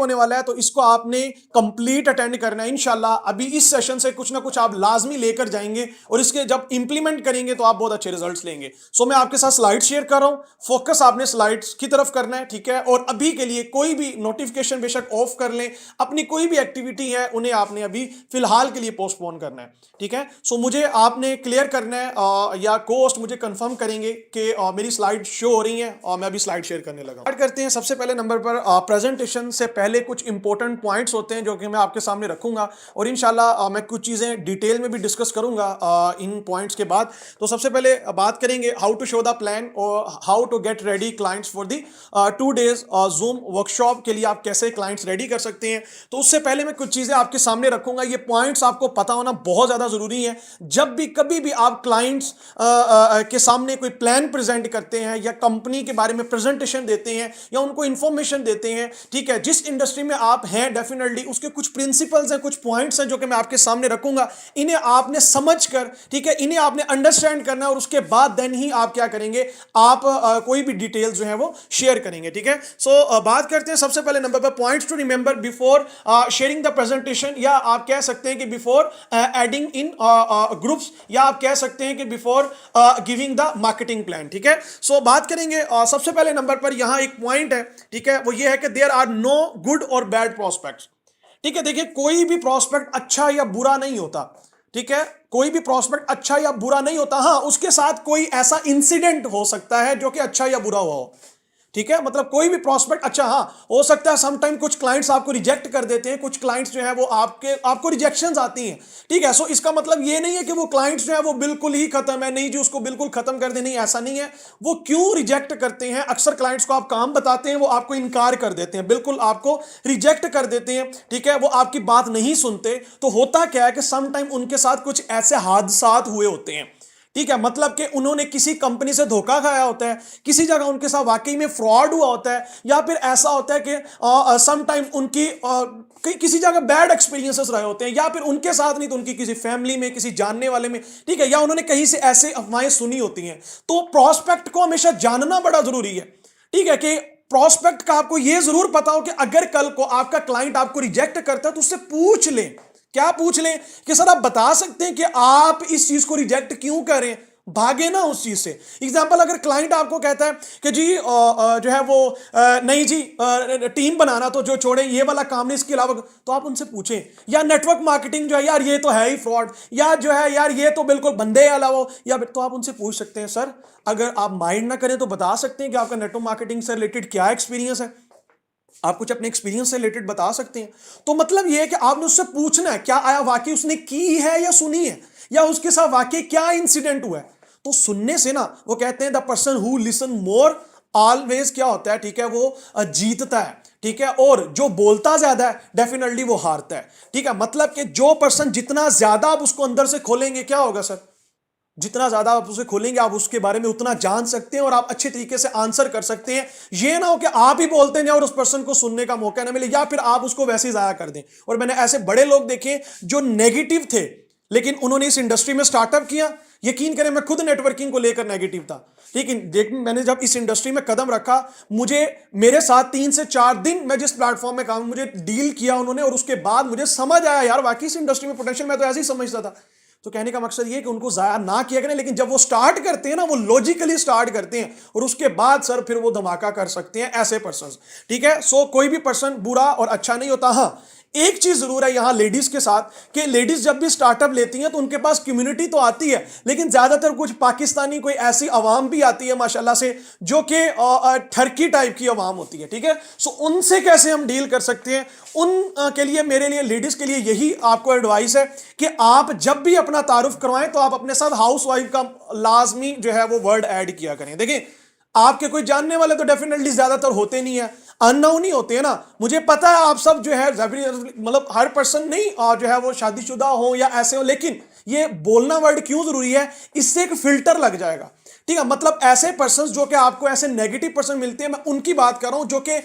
होने वाला है, तो इसको आपने कंप्लीट अटेंड करना है इंशाल्लाह। अभी इस सेशन से कुछ ना कुछ आप लाजमी लेकर जाएंगे और इसके जब इंप्लीमेंट करेंगे तो आप बहुत अच्छे रिजल्ट्स लेंगे। सो मैं आपके साथ स्लाइड शेयर कर रहा हूं, फोकस आपने स्लाइड्स की तरफ करना है, ठीक है। और अभी के लिए कोई भी नोटिफिकेशन बेशक ऑफ कर लें, अपनी कोई भी एक्टिविटी है उन्हें आपने अभी फिलहाल के लिए पोस्टपोन करना है, ठीक है। सो मुझे आपने क्लियर करना है या कोस्ट मुझे कंफर्म करेंगे कि मेरी स्लाइड शो हो रही है और मैं अभी स्लाइड शेयर करने लगा। स्टार्ट करते हैं। सबसे पहले नंबर पर प्रेजेंटेशन से पहले कुछ इंपॉर्टेंट पॉइंट्स होते हैं जो कि मैं आपके सामने रखूंगा और इंशाल्लाह मैं कुछ चीजें डिटेल में भी डिस्कस करूंगा इन पॉइंट्स के बाद। तो सबसे पहले बात करेंगे how to show the plan और how to get ready clients for the 2 days zoom workshop के लिए आप कैसे क्लाइंट्स रेडी कर सकते हैं। तो उससे पहले मैं कुछ चीजें आपके सामने रखूंगा, ये पॉइंट्स आपको पता होना बहुत ज्यादा जरूरी है। जब भी कभी भी आप क्लाइंट्स के सामने कोई प्लान प्रेजेंट करते हैं या कंपनी के बारे में प्रेजेंटेशन देते हैं या उनको इंफॉर्मेशन देते हैं, ठीक है, जिस इंडस्ट्री में आप हैं डेफिनेटली उसके कुछ प्रिंसिपल्स हैं, कुछ पॉइंट्स हैं जो कि मैं आपके सामने रखूंगा। इन्हें आपने समझ कर, ठीक है, इन्हें आपने अंडरस्टैंड करना है और उसके बाद देन ही आप क्या करेंगे, आप कोई भी डिटेल्स जो है वो शेयर करेंगे, ठीक है। सो बात करते हैं सबसे पहले नंबर पर points to remember before sharing the presentation, या आप कह सकते हैं कि बिफोर एडिंग इन ग्रुप्स, या आप कह सकते हैं कि before giving the marketing plan, ठीक है। सो बात करेंगे सबसे पहले नंबर पर यहां एक पॉइंट है, ठीक है, वो ये है कि देयर आर नो गुड और बैड प्रोस्पेक्ट्स, ठीक है। देखिए कोई भी प्रोस्पेक्ट अच्छा या बुरा नहीं होता, ठीक है, कोई भी प्रोस्पेक्ट अच्छा या बुरा नहीं होता। हाँ, उसके साथ कोई ऐसा इंसिडेंट हो सकता है जो कि अच्छा या बुरा हुआ हो, ठीक है। मतलब कोई भी प्रोस्पेक्ट अच्छा, हाँ, हो सकता है समटाइम कुछ क्लाइंट्स आपको रिजेक्ट कर देते हैं, कुछ क्लाइंट्स जो है वो आपको रिजेक्शंस आती हैं, ठीक है। सो इसका मतलब ये नहीं है कि वो क्लाइंट्स जो है वो बिल्कुल ही खत्म है, नहीं जी उसको बिल्कुल खत्म कर दे, नहीं, ऐसा नहीं है। वो क्यों रिजेक्ट करते हैं, अक्सर क्लाइंट्स को आप काम बताते हैं, वो आपको इनकार कर देते हैं, बिल्कुल आपको रिजेक्ट कर देते हैं, ठीक है, वो आपकी बात नहीं सुनते। तो होता क्या है कि समटाइम उनके साथ कुछ ऐसे हादसात हुए होते हैं, ठीक है। मतलब कि उन्होंने किसी कंपनी से धोखा खाया होता है, किसी जगह उनके साथ वाकई में फ्रॉड हुआ होता है, या फिर ऐसा होता है कि सम टाइम उनकी किसी जगह बैड एक्सपीरियंसेस रहे होते हैं, या फिर उनके साथ नहीं तो उनकी किसी फैमिली में, किसी जानने वाले में, ठीक है, या उन्होंने कहीं से ऐसे अफवाहें सुनी होती हैं। तो प्रोस्पेक्ट को हमेशा जानना बड़ा जरूरी है, ठीक है, कि प्रोस्पेक्ट का आपको यह जरूर पता हो कि अगर कल को आपका क्लाइंट आपको रिजेक्ट करता है तो उससे पूछ लें। क्या पूछ लें कि सर आप बता सकते हैं कि आप इस चीज को रिजेक्ट क्यों करें, भागे ना उस चीज से। एग्जाम्पल, अगर क्लाइंट आपको कहता है कि जी जो है वो नहीं जी टीम बनाना तो जो छोड़े, ये वाला काम नहीं, इसके अलावा, तो आप उनसे पूछें। या नेटवर्क मार्केटिंग जो है यार ये तो है ही फ्रॉड, या जो है यार ये तो बिल्कुल बंदे अलावा, या तो आप उनसे पूछ सकते हैं सर अगर आप माइंड ना करें तो बता सकते हैं कि आपका नेटवर्क मार्केटिंग से रिलेटेड क्या एक्सपीरियंस है, आप कुछ अपने एक्सपीरियंस से रिलेटेड बता सकते हैं। तो मतलब यह है कि आपने उससे पूछना है क्या आया वाकई उसने की है या सुनी है, या उसके साथ वाकई क्या इंसिडेंट हुआ है। तो सुनने से ना, वो कहते हैं the person who listen more always क्या होता है, ठीक है, वो जीतता है, ठीक है, और जो बोलता ज्यादा है डेफिनेटली वो हारता है, ठीक है। मतलब कि जो पर्सन जितना ज्यादा आप उसको अंदर से खोलेंगे, क्या होगा सर, जितना ज्यादा आप उसे खोलेंगे आप उसके बारे में उतना जान सकते हैं और आप अच्छे तरीके से आंसर कर सकते हैं। ये ना हो कि आप ही बोलते हैं और उस पर्सन को सुनने का मौका ना मिले, या फिर आप उसको वैसे ही जाया कर दें। और मैंने ऐसे बड़े लोग देखे जो नेगेटिव थे लेकिन उन्होंने इस इंडस्ट्री में स्टार्टअप किया। यकीन करें मैं खुद नेटवर्किंग को लेकर नेगेटिव था, लेकिन मैंने जब इस इंडस्ट्री में कदम रखा, मुझे मेरे साथ 3 से 4 दिन मैं जिस प्लेटफॉर्म में काम, मुझे डील किया उन्होंने, और उसके बाद मुझे समझ आया यार वाकई इस इंडस्ट्री में पोटेंशियल, मैं तो ऐसे ही समझता था। तो कहने का मकसद ये कि उनको जाया ना किया करें, लेकिन जब वो स्टार्ट करते हैं ना, वो लॉजिकली स्टार्ट करते हैं और उसके बाद सर फिर वो धमाका कर सकते हैं, ऐसे पर्सन, ठीक है। सो कोई भी पर्सन बुरा और अच्छा नहीं होता। हाँ, एक चीज जरूर है यहां लेडीज के साथ कि लेडीज जब भी स्टार्टअप लेती हैं तो उनके पास कम्युनिटी तो आती है, लेकिन ज्यादातर कुछ पाकिस्तानी कोई ऐसी अवाम भी आती है माशाल्लाह से जो कि ठरकी टाइप की अवाम होती है, ठीक है। सो उनसे कैसे हम डील कर सकते हैं, उन के लिए, मेरे लिए, लेडीज के लिए यही आपको एडवाइस है कि आप जब भी अपना तारुफ करवाएं तो आप अपने साथ हाउस वाइफ का लाजमी जो है वो वर्ड ऐड किया करें। देखिए आपके कोई जानने वाले तो डेफिनेटली ज्यादातर होते नहीं है, अननोन ही होते हैं ना। मुझे पता है आप सब जो है मतलब हर पर्सन नहीं जो है वो शादीशुदा हो या ऐसे हो, लेकिन ये बोलना वर्ड क्यों जरूरी है, इससे एक फिल्टर लग जाएगा, ठीक है। मतलब ऐसे पर्सन जो कि आपको ऐसे नेगेटिव पर्सन मिलते हैं, मैं उनकी बात कर रहा हूं जो कि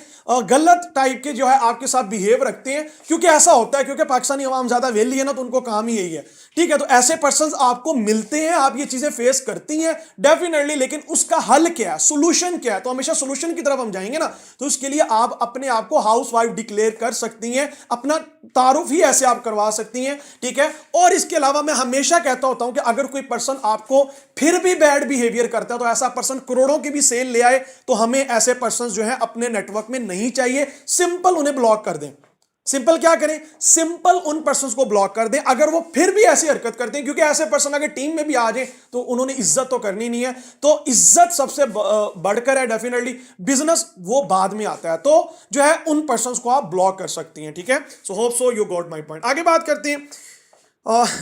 गलत टाइप के जो है आपके साथ बिहेव रखते हैं, क्योंकि ऐसा होता है, क्योंकि पाकिस्तानी अवाम ज्यादा वेली है ना, तो उनको काम ही यही है, ठीक है, तो ऐसे पर्संस आपको मिलते हैं, आप ये चीजें फेस करती हैं डेफिनेटली, लेकिन उसका हल क्या है, सोल्यूशन क्या है, तो हमेशा सोल्यूशन की तरफ हम जाएंगे ना। तो उसके लिए आप अपने आप को हाउस वाइफ डिक्लेयर कर सकती हैं, अपना तारुफ ही ऐसे आप करवा सकती हैं, ठीक है। और इसके अलावा मैं हमेशा कहता होता हूं कि अगर कोई पर्सन आपको फिर भी बैड बिहेवियर करता है तो ऐसा पर्सन करोड़ों की भी सेल ले आए तो हमें ऐसे पर्सन जो है अपने नेटवर्क में नहीं चाहिए। सिंपल उन्हें ब्लॉक कर दें। सिंपल क्या करें, सिंपल उन पर्सन्स को ब्लॉक कर दें अगर वो फिर भी ऐसी हरकत करते हैं, क्योंकि ऐसे पर्सन अगर टीम में भी आ जाए तो उन्होंने इज्जत तो करनी नहीं है। तो इज्जत सबसे बढ़कर है डेफिनेटली, बिजनेस वो बाद में आता है। तो जो है उन पर्सन्स को आप ब्लॉक कर सकती हैं, ठीक है। So hope so you got my point. आगे बात करते हैं।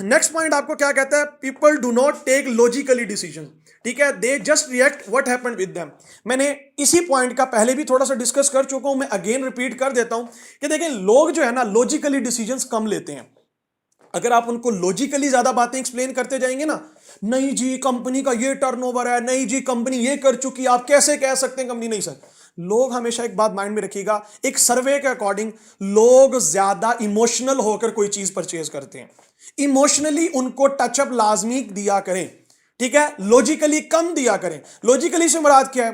नेक्स्ट पॉइंट आपको क्या कहता है, people do not take logically decision, ठीक है, they just react what happened with them. मैंने इसी पॉइंट का पहले भी थोड़ा सा डिस्कस कर चुका हूं, मैं अगेन रिपीट कर देता हूं कि देखिए लोग जो है ना लॉजिकली डिसीजंस कम लेते हैं। अगर आप उनको लॉजिकली ज्यादा बातें एक्सप्लेन करते जाएंगे ना, नहीं जी कंपनी का ये टर्नओवर है, नहीं जी कंपनी ये कर चुकी, आप कैसे कह सकते हैं कंपनी, नहीं सर। लोग हमेशा एक बात माइंड में रखिएगा, एक सर्वे के अकॉर्डिंग लोग ज्यादा इमोशनल होकर कोई चीज परचेज करते हैं। इमोशनली उनको टचअप लाजमी दिया करें, ठीक है, लॉजिकली कम दिया करें। लॉजिकली से मुराद क्या है,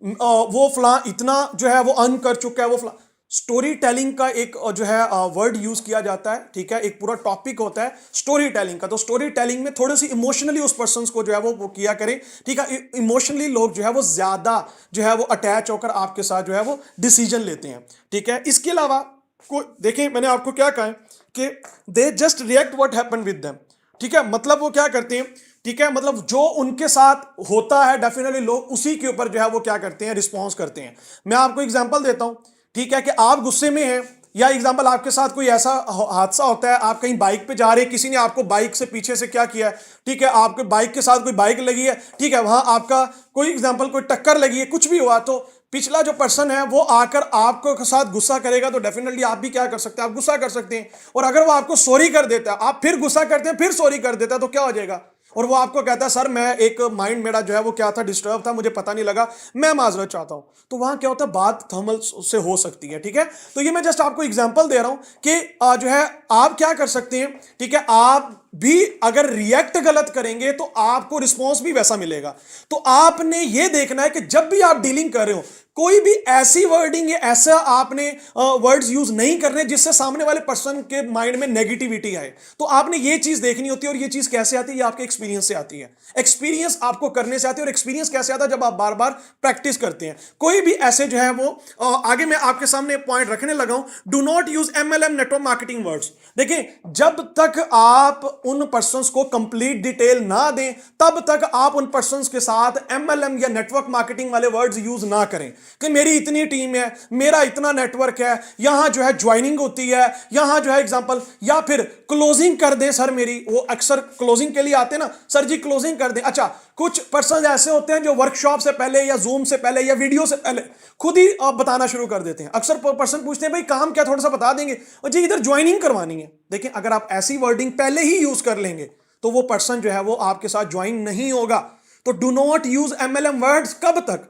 वो फला इतना जो है वो अर्न कर चुका है, वो फला स्टोरी टेलिंग का एक जो है वर्ड यूज किया जाता है, ठीक है, एक पूरा टॉपिक होता है स्टोरी टेलिंग का। तो स्टोरी टेलिंग में थोड़ी सी इमोशनली उस पर्सन को जो है वो किया करें, ठीक है। इमोशनली लोग जो है वो ज्यादा जो है वो अटैच होकर आपके साथ जो है वो डिसीजन लेते हैं, ठीक है। इसके अलावा देखें मैंने आपको क्या कहा है कि दे just react what happened with them, ठीक है, मतलब वो क्या करते हैं, ठीक है, मतलब जो उनके साथ होता है डेफिनेटली लोग उसी के ऊपर जो है वो क्या करते हैं, रिस्पॉन्स करते हैं। मैं आपको एग्जांपल देता हूं, ठीक है, कि आप गुस्से में हैं, या एग्जांपल आपके साथ कोई ऐसा हादसा होता है, आप कहीं बाइक पे जा रहे हैं, किसी ने आपको बाइक से पीछे से क्या किया है, ठीक है, आपके बाइक के साथ कोई बाइक लगी है, ठीक है, वहां आपका कोई एग्जांपल कोई टक्कर लगी है, कुछ भी हुआ, तो पिछला जो पर्सन है वो आकर आपको साथ गुस्सा करेगा तो डेफिनेटली आप भी क्या कर सकते हैं, आप गुस्सा कर सकते हैं। और अगर वो आपको सॉरी कर देता है, आप फिर गुस्सा करते हैं, फिर सॉरी कर देता है, तो क्या हो जाएगा, और वो आपको कहता है सर मैं एक माइंड मेरा जो है वो क्या था, डिस्टर्ब था, मुझे पता नहीं लगा, मैं माजरत चाहता हूं। तो वहां क्या होता है, बात थर्मल से हो सकती है, ठीक है। तो ये मैं जस्ट आपको एग्जांपल दे रहा हूं कि जो है आप क्या कर सकते हैं, ठीक है, आप भी अगर रिएक्ट गलत करेंगे तो आपको रिस्पॉन्स भी वैसा मिलेगा। तो आपने ये देखना है कि जब भी आप डीलिंग कर रहे हो कोई भी ऐसी वर्डिंग या ऐसा आपने वर्ड्स यूज नहीं करने जिससे सामने वाले पर्सन के माइंड में नेगेटिविटी आए। तो आपने ये चीज देखनी होती है, और ये चीज कैसे आती है, ये आपके एक्सपीरियंस से आती है। एक्सपीरियंस आपको करने से आती है, और एक्सपीरियंस कैसे आता है, जब आप बार बार प्रैक्टिस करते हैं। कोई भी ऐसे जो है वो आगे मैं आपके सामने पॉइंट रखने लगा हूं, do not use MLM network marketing words. देखिए जब तक आप उन पर्सन्स को कंप्लीट डिटेल ना दें तब तक आप उन पर्सन्स के साथ MLM या नेटवर्क मार्केटिंग वाले वर्ड्स यूज ना करें कि मेरी इतनी टीम है, मेरा इतना नेटवर्क है, यहां जो है ज्वाइनिंग होती है, यहां जो है एग्जांपल, या फिर क्लोजिंग कर दें सर मेरी, वो अक्सर क्लोजिंग के लिए आते हैं ना, सर जी क्लोजिंग कर दें। अच्छा कुछ पर्सन ऐसे होते हैं जो वर्कशॉप से पहले या जूम से पहले या वीडियो से पहले खुद ही बताना शुरू कर देते हैं। अक्सर पर्सन पूछते हैं भाई काम क्या, थोड़ा सा बता देंगे, और जी इधर ज्वाइनिंग करवानी है। देखिए अगर आप ऐसी वर्डिंग पहले ही यूज कर लेंगे तो वो पर्सन जो है वो आपके साथ ज्वाइन नहीं होगा। तो do not use MLM words कब तक,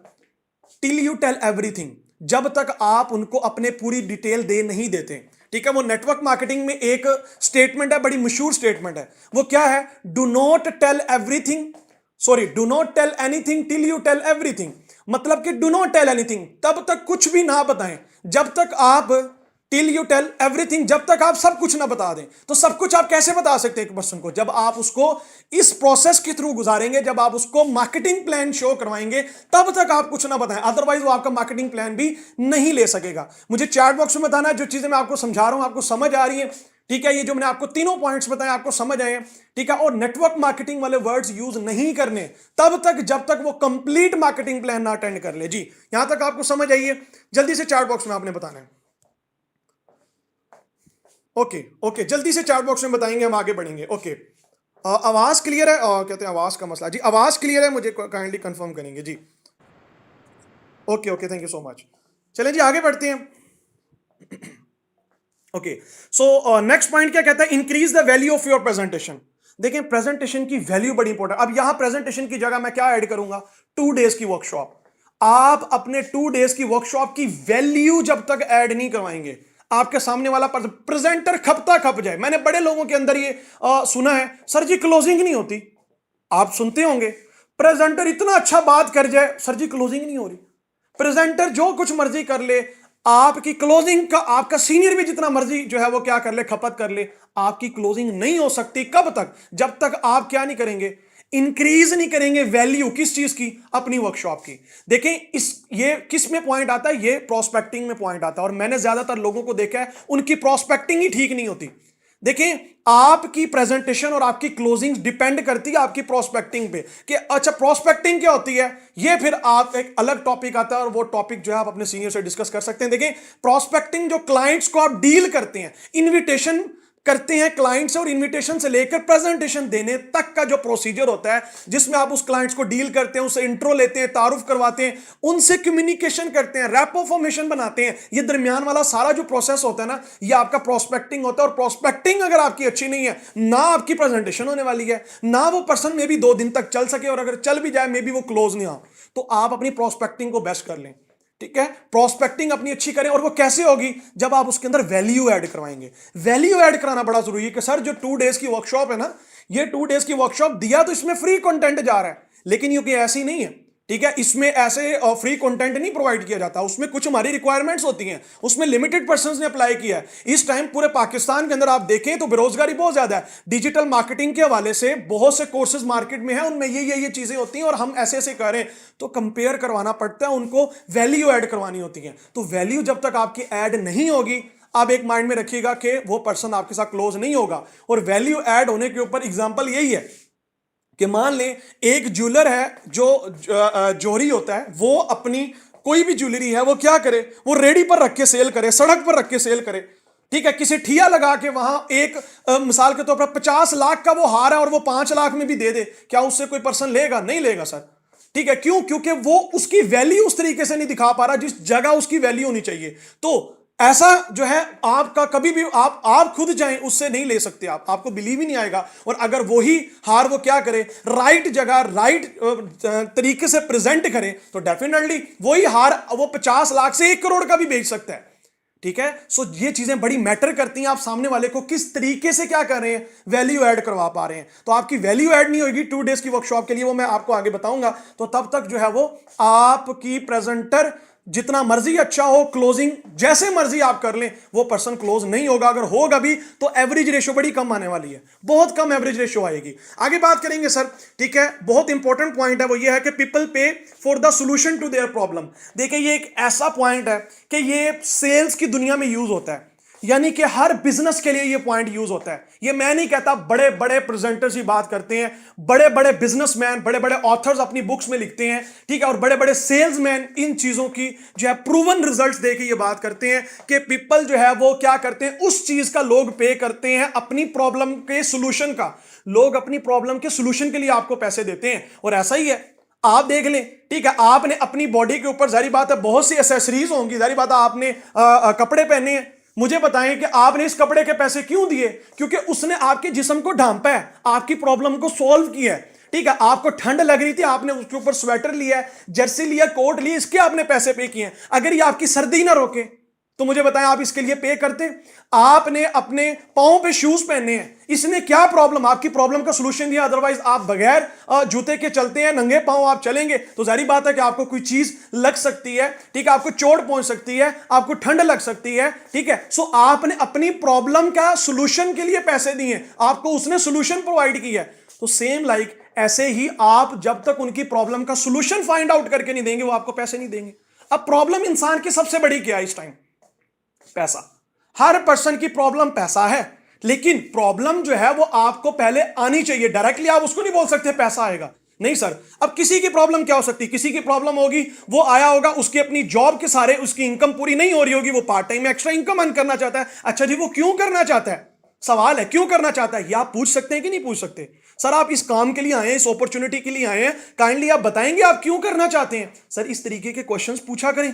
टिल यू टेल एवरीथिंग, जब तक आप उनको अपने पूरी डिटेल दे नहीं देते, ठीक है। वो नेटवर्क मार्केटिंग में एक स्टेटमेंट है, बड़ी मशहूर स्टेटमेंट है, वो क्या है, do not tell everything, sorry do not tell anything till you tell everything. मतलब कि डू नॉट टेल एनीथिंग, तब तक कुछ भी ना बताएं जब तक आप, टिल यू टेल एवरीथिंग, जब तक आप सब कुछ ना बता दें। तो सब कुछ आप कैसे बता सकते हैं एक पर्सन को, जब आप उसको इस प्रोसेस के थ्रू गुजारेंगे, जब आप उसको मार्केटिंग प्लान शो करवाएंगे, तब तक आप कुछ ना बताएं, अदरवाइज वो आपका मार्केटिंग प्लान भी नहीं ले सकेगा। मुझे चैट बॉक्स में बताना है जो चीजें मैं आपको समझा रहा हूं आपको समझ आ रही है, ठीक है। ये जो मैंने आपको तीनों पॉइंट्स बताए आपको समझ आए, ठीक है। और नेटवर्क मार्केटिंग वाले वर्ड्स यूज नहीं करने तब तक जब तक वो कंप्लीट मार्केटिंग प्लान ना अटेंड कर ले। जी यहां तक आपको समझ आई है, जल्दी से चैट बॉक्स में आपने बताना है। ओके ओके जल्दी से चैट बॉक्स में बताएंगे, हम आगे बढ़ेंगे। ओके आवाज क्लियर है, कहते हैं आवाज का मसला, जी आवाज क्लियर है, मुझे काइंडली कंफर्म करेंगे जी। Okay okay thank you so much. चलें जी आगे बढ़ते हैं। ओके सो नेक्स्ट पॉइंट क्या कहता है, increase the value of your presentation. देखें प्रेजेंटेशन की वैल्यू बड़ी इंपॉर्टेंट। अब यहां प्रेजेंटेशन की जगह मैं क्या ऐड करूंगा, 2 डेज की वर्कशॉप। आप अपने 2 डेज की वर्कशॉप की वैल्यू जब तक ऐड नहीं करवाएंगे, आपके सामने वाला प्रेजेंटर खपता खप जाए। मैंने बड़े लोगों के अंदर ये सुना है, सर जी क्लोजिंग नहीं होती। आप सुनते होंगे, प्रेजेंटर इतना अच्छा बात कर जाए, सर जी क्लोजिंग नहीं हो रही। प्रेजेंटर जो कुछ मर्जी कर ले, आपकी क्लोजिंग का, आपका सीनियर भी जितना मर्जी जो है वो क्या कर ले, खपत कर ले, आपकी क्लोजिंग नहीं हो सकती। कब तक? जब तक आप क्या नहीं करेंगे, इंक्रीज नहीं करेंगे वैल्यू। किस चीज की? अपनी वर्कशॉप की। देखें, ये किस में पॉइंट आता है? ये प्रोस्पेक्टिंग में पॉइंट आता है। और मैंने ज्यादातर लोगों को देखा है, उनकी प्रोस्पेक्टिंग ही ठीक नहीं होती। देखें, आपकी प्रेजेंटेशन और आपकी क्लोजिंग डिपेंड करती है आपकी प्रोस्पेक्टिंग पे, कि अच्छा प्रोस्पेक्टिंग क्या होती है, ये फिर आप एक अलग टॉपिक आता है, और वो टॉपिक जो है आप अपने सीनियर से डिस्कस कर सकते हैं। देखें, प्रोस्पेक्टिंग जो क्लाइंट्स को आप डील करते हैं, इन्विटेशन करते हैं क्लाइंट से, और इनविटेशन से लेकर प्रेजेंटेशन देने तक का जो प्रोसीजर होता है, जिसमें आप उस क्लाइंट्स को डील करते हैं, उससे इंट्रो लेते हैं, तारुफ करवाते हैं, उनसे कम्युनिकेशन करते हैं, रैपो फॉर्मेशन बनाते हैं, ये दरमियान वाला सारा जो प्रोसेस होता है ना, ये आपका प्रोस्पेक्टिंग होता है। और प्रोस्पेक्टिंग अगर आपकी अच्छी नहीं है, ना आपकी प्रेजेंटेशन होने वाली है, ना वो पर्सन में भी 2 दिन तक चल सके, और अगर चल भी जाए मे भी वो क्लोज नहीं हो। तो आप अपनी प्रोस्पेक्टिंग को बेस्ट कर लें, ठीक है, प्रोस्पेक्टिंग अपनी अच्छी करें। और वो कैसे होगी? जब आप उसके अंदर वैल्यू ऐड करवाएंगे। वैल्यू ऐड कराना बड़ा जरूरी है कि सर जो 2 डेज की वर्कशॉप है ना, ये 2 डेज की वर्कशॉप दिया तो इसमें फ्री कंटेंट जा रहा है, लेकिन ये ऐसी नहीं है, ठीक है, इसमें ऐसे फ्री कंटेंट नहीं प्रोवाइड किया जाता, उसमें कुछ हमारी रिक्वायरमेंट्स होती हैं, उसमें लिमिटेड पर्संस ने अप्लाई किया है। इस टाइम पूरे पाकिस्तान के अंदर आप देखें तो बेरोजगारी बहुत ज्यादा है। डिजिटल मार्केटिंग के हवाले से बहुत से कोर्सेज मार्केट में है, उनमें ये चीजें होती हैं, और हम ऐसे ऐसे करें तो कंपेयर करवाना पड़ता है, उनको वैल्यू ऐड करवानी होती है। तो वैल्यू जब तक आपकी ऐड नहीं होगी, आप एक माइंड में रखिएगा कि वो पर्सन आपके साथ क्लोज नहीं होगा। और वैल्यू ऐड होने के ऊपर एग्जांपल यही है कि मान लें एक ज्वेलर है, जो जौहरी होता है, वो अपनी कोई भी ज्वेलरी है वो क्या करे, वो रेडी पर रख के सेल करे, सड़क पर रख के सेल करे, ठीक है, किसी ठिया लगा के वहां एक मिसाल के तौर पर 50 लाख का वो हार है और वो 5 लाख में भी दे दे, क्या उससे कोई पर्सन लेगा? नहीं लेगा सर, ठीक है, क्यों? क्योंकि वो उसकी वैल्यू उस तरीके से नहीं दिखा पा रहा जिस जगह उसकी वैल्यू होनी चाहिए। तो ऐसा जो है आपका कभी भी आप खुद जाएं, उससे नहीं ले सकते, आपको बिलीव ही नहीं आएगा। और अगर वही हार वो क्या करे, राइट जगह राइट तरीके से प्रेजेंट करे, तो डेफिनेटली वही हार वो 50 लाख से 1 करोड़ का भी बेच सकता है, ठीक है। सो ये चीजें बड़ी मैटर करती हैं, आप सामने वाले को किस तरीके से क्या कर रहे हैं, वैल्यू ऐड करवा पा रहे हैं। तो आपकी वैल्यू ऐड नहीं होगी 2 डेज की वर्कशॉप के लिए, वो मैं आपको आगे बताऊंगा। तो तब तक जो है वो आपकी प्रेजेंटर जितना मर्जी अच्छा हो, क्लोजिंग जैसे मर्जी आप कर लें, वो पर्सन क्लोज नहीं होगा। अगर होगा भी तो एवरेज रेशियो बड़ी कम आने वाली है, बहुत कम एवरेज रेशियो आएगी। आगे बात करेंगे सर, ठीक है। बहुत इंपॉर्टेंट पॉइंट है वो ये है कि people pay for the solution to their problem. देखिए ये एक ऐसा पॉइंट है कि ये सेल्स की दुनिया में यूज होता है, यानी कि हर बिजनेस के लिए ये पॉइंट यूज होता है। ये मैं नहीं कहता, बड़े बड़े प्रेजेंटर्स ही बात करते हैं, बड़े बड़े बिजनेसमैन, बड़े बड़े ऑथर्स अपनी बुक्स में लिखते हैं, ठीक है, और बड़े बड़े सेल्समैन इन चीजों की जो है प्रूवन रिजल्ट्स देके ये बात करते हैं कि पीपल जो है वो क्या करते हैं, उस चीज का लोग पे करते हैं, अपनी प्रॉब्लम के सोल्यूशन का, लोग अपनी प्रॉब्लम के सोल्यूशन के लिए आपको पैसे देते हैं। और ऐसा ही है, आप देख लें, ठीक है, आपने अपनी बॉडी के ऊपर जारी बात है बहुत सी एसेसरीज होंगी, जारी बात है आपने कपड़े पहने हैं, मुझे बताएं कि आपने इस कपड़े के पैसे क्यों दिए? क्योंकि उसने आपके जिस्म को ढांपा है, आपकी प्रॉब्लम को सॉल्व किया है, ठीक है। आपको ठंड लग रही थी, आपने उसके ऊपर स्वेटर लिया, जर्सी लिया, कोट लिया, इसके आपने पैसे पे किए। अगर ये आपकी सर्दी ना रोके तो मुझे बताएं आप इसके लिए पे करते? आपने अपने पांव पे शूज पहने हैं, इसने क्या प्रॉब्लम, आपकी प्रॉब्लम का सलूशन दिया। अदरवाइज आप बगैर जूते के चलते हैं, नंगे पांव आप चलेंगे तो जारी बात है कि आपको कोई चीज लग सकती है, ठीक है, आपको चोट पहुंच सकती है, आपको ठंड लग सकती है, ठीक है। सो आपने अपनी प्रॉब्लम का सलूशन के लिए पैसे दिए, आपको उसने सलूशन प्रोवाइड किया। तो सेम लाइक ऐसे ही आप जब तक उनकी प्रॉब्लम का सलूशन फाइंड आउट करके नहीं देंगे, वो आपको पैसे नहीं देंगे। अब प्रॉब्लम इंसान की सबसे बड़ी क्या है इस टाइम? पैसा। हर पर्सन की प्रॉब्लम पैसा है, लेकिन प्रॉब्लम जो है वो आपको पहले आनी चाहिए। डायरेक्टली आप उसको नहीं बोल सकते पैसा आएगा, नहीं सर। अब किसी की प्रॉब्लम क्या हो सकती है? किसी की प्रॉब्लम होगी, वो आया होगा, उसकी अपनी जॉब के सारे उसकी इनकम पूरी नहीं हो रही होगी, वो part time extra income earn करना चाहता है। अच्छा जी, वो क्यों करना चाहता है? सवाल है, क्यों करना चाहता है? ये आप पूछ सकते हैं कि नहीं पूछ सकते? सर आप इस काम के लिए आए हैं, इस अपॉर्चुनिटी के लिए आए हैं, काइंडली आप बताएंगे आप क्यों करना चाहते हैं? सर इस तरीके के क्वेश्चंस पूछा करें,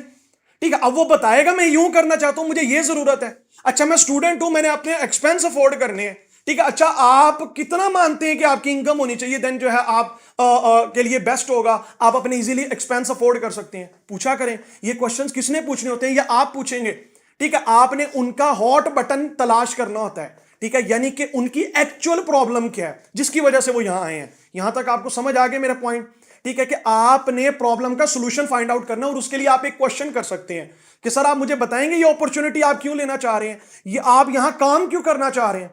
ठीक है। अब वो बताएगा मैं यूं करना चाहता हूं, मुझे ये जरूरत है। अच्छा मैं स्टूडेंट हूं, मैंने अपने एक्सपेंस अफोर्ड करने हैं, ठीक है। अच्छा आप कितना मानते हैं कि आपकी इनकम होनी चाहिए, देन जो है आप के लिए बेस्ट होगा, आप अपने इजीली एक्सपेंस अफोर्ड कर सकते हैं? पूछा करें। ये क्वेश्चंस किसने पूछने होते हैं? या आप पूछेंगे, ठीक है, आपने उनका हॉट बटन तलाश करना होता है, ठीक है, यानी कि उनकी एक्चुअल प्रॉब्लम क्या है जिसकी वजह से वो यहां आए हैं। यहां तक आपको समझ आ गया मेरा पॉइंट? ठीक है, कि आपने प्रॉब्लम का सॉल्यूशन फाइंड आउट करना, और उसके लिए आप एक क्वेश्चन कर सकते हैं कि सर आप मुझे बताएंगे ये अपॉर्चुनिटी आप क्यों लेना चाह रहे हैं, ये आप यहां काम क्यों करना चाह रहे हैं।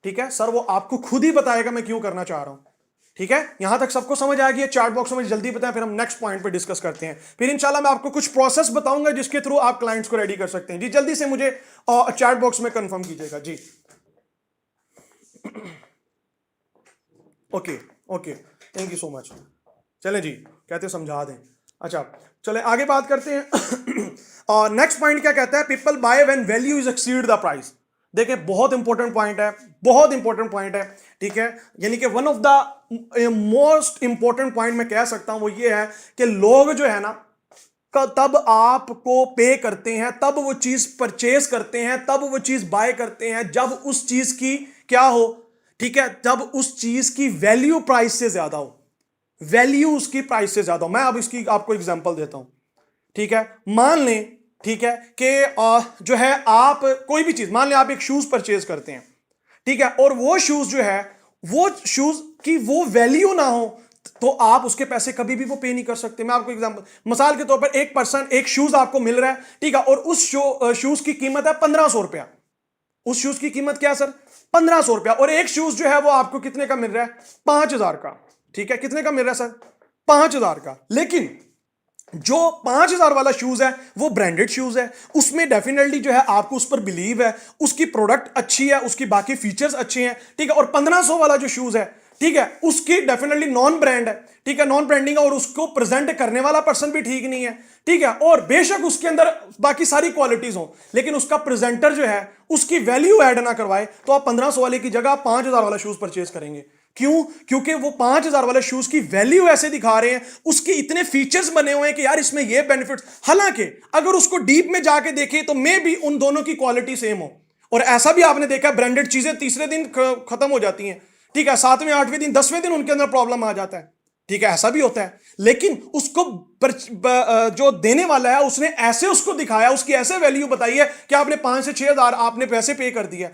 ठीक है सर, वो आपको खुद ही बताएगा मैं क्यों करना चाह रहा हूं। ठीक है, यहां तक सबको समझ आ गई है? चैट बॉक्स में जल्दी बताएं, फिर हम नेक्स्ट पॉइंट पे डिस्कस करते हैं। फिर इंशाल्लाह मैं आपको कुछ प्रोसेस बताऊंगा जिसके थ्रू आप क्लाइंट्स को रेडी कर सकते हैं। जी जल्दी से मुझे चैट बॉक्स में कंफर्म कीजिएगा जी। Okay okay, thank you so much. चलें जी, कहते समझा दें। अच्छा चले आगे बात करते हैं। और नेक्स्ट पॉइंट क्या कहता है? People by when value is exceed the price. देखिए बहुत इंपॉर्टेंट पॉइंट है, बहुत इंपॉर्टेंट पॉइंट है। ठीक है, यानी कि one of the most important point मैं कह सकता हूं वो ये है कि लोग जो है ना, तब आपको पे करते हैं, तब वो चीज परचेज करते हैं, तब वो चीज बाय करते हैं जब उस चीज की क्या हो, ठीक है, जब उस चीज की वैल्यू प्राइस से ज्यादा हो, वैल्यू उसकी प्राइस से ज्यादा हो। मैं अब इसकी आपको एग्जांपल देता हूं। ठीक है, मान लें, ठीक है, कि जो है आप कोई भी चीज, मान लें आप एक शूज परचेज करते हैं, ठीक है, और वो शूज जो है, वो शूज की वो वैल्यू ना हो तो आप उसके पैसे कभी भी वो पे नहीं कर सकते। मैं आपको एग्जांपल, मिसाल के तौर पर एक पर्सन, एक शूज आपको मिल रहा है, ठीक है, और उस शूज की कीमत है 1500 रुपया। उस शूज की कीमत क्या है सर? 1500 रुपया। और एक शूज जो है वो आपको कितने का मिल रहा है? 5000 का। ठीक है, कितने का मिल रहा है सर? 5000 का। लेकिन जो 5000 वाला शूज है वो ब्रांडेड शूज है, उसमें डेफिनेटली जो है आपको उस पर बिलीव है, उसकी प्रोडक्ट अच्छी है, उसकी बाकी फीचर्स अच्छे हैं। ठीक है, और 1500 वाला जो शूज है, ठीक है, उसकी डेफिनेटली नॉन ब्रांड है, ठीक है, नॉन ब्रांडिंग है, और उसको प्रेजेंट करने वाला पर्सन भी ठीक नहीं है। ठीक है, और बेशक उसके अंदर बाकी सारी क्वालिटीज हो, लेकिन उसका प्रेजेंटर जो है उसकी वैल्यू ऐड ना करवाए, तो आप 1500 वाले की जगह 5000 वाला शूज परचेज करेंगे। क्यों? क्योंकि वो 5000 वाले शूज की वैल्यू ऐसे दिखा रहे हैं, उसके इतने फीचर्स बने हुए हैं कि यार इसमें ये बेनिफिट्स, हालांकि अगर उसको डीप में जाके देखें तो मे भी उन दोनों की क्वालिटी सेम हो। और ऐसा भी आपने देखा, ब्रांडेड चीजें तीसरे दिन खत्म हो जाती हैं, ठीक है, 7वें 8वें दिन 10वें दिन उनके अंदर प्रॉब्लम आ जाता है। ठीक है, ऐसा भी होता है। लेकिन उसको जो देने वाला है उसने ऐसे उसको दिखाया, उसकी ऐसे वैल्यू बताई है कि आपने 5 से 6000 आपने पैसे पे कर दिया।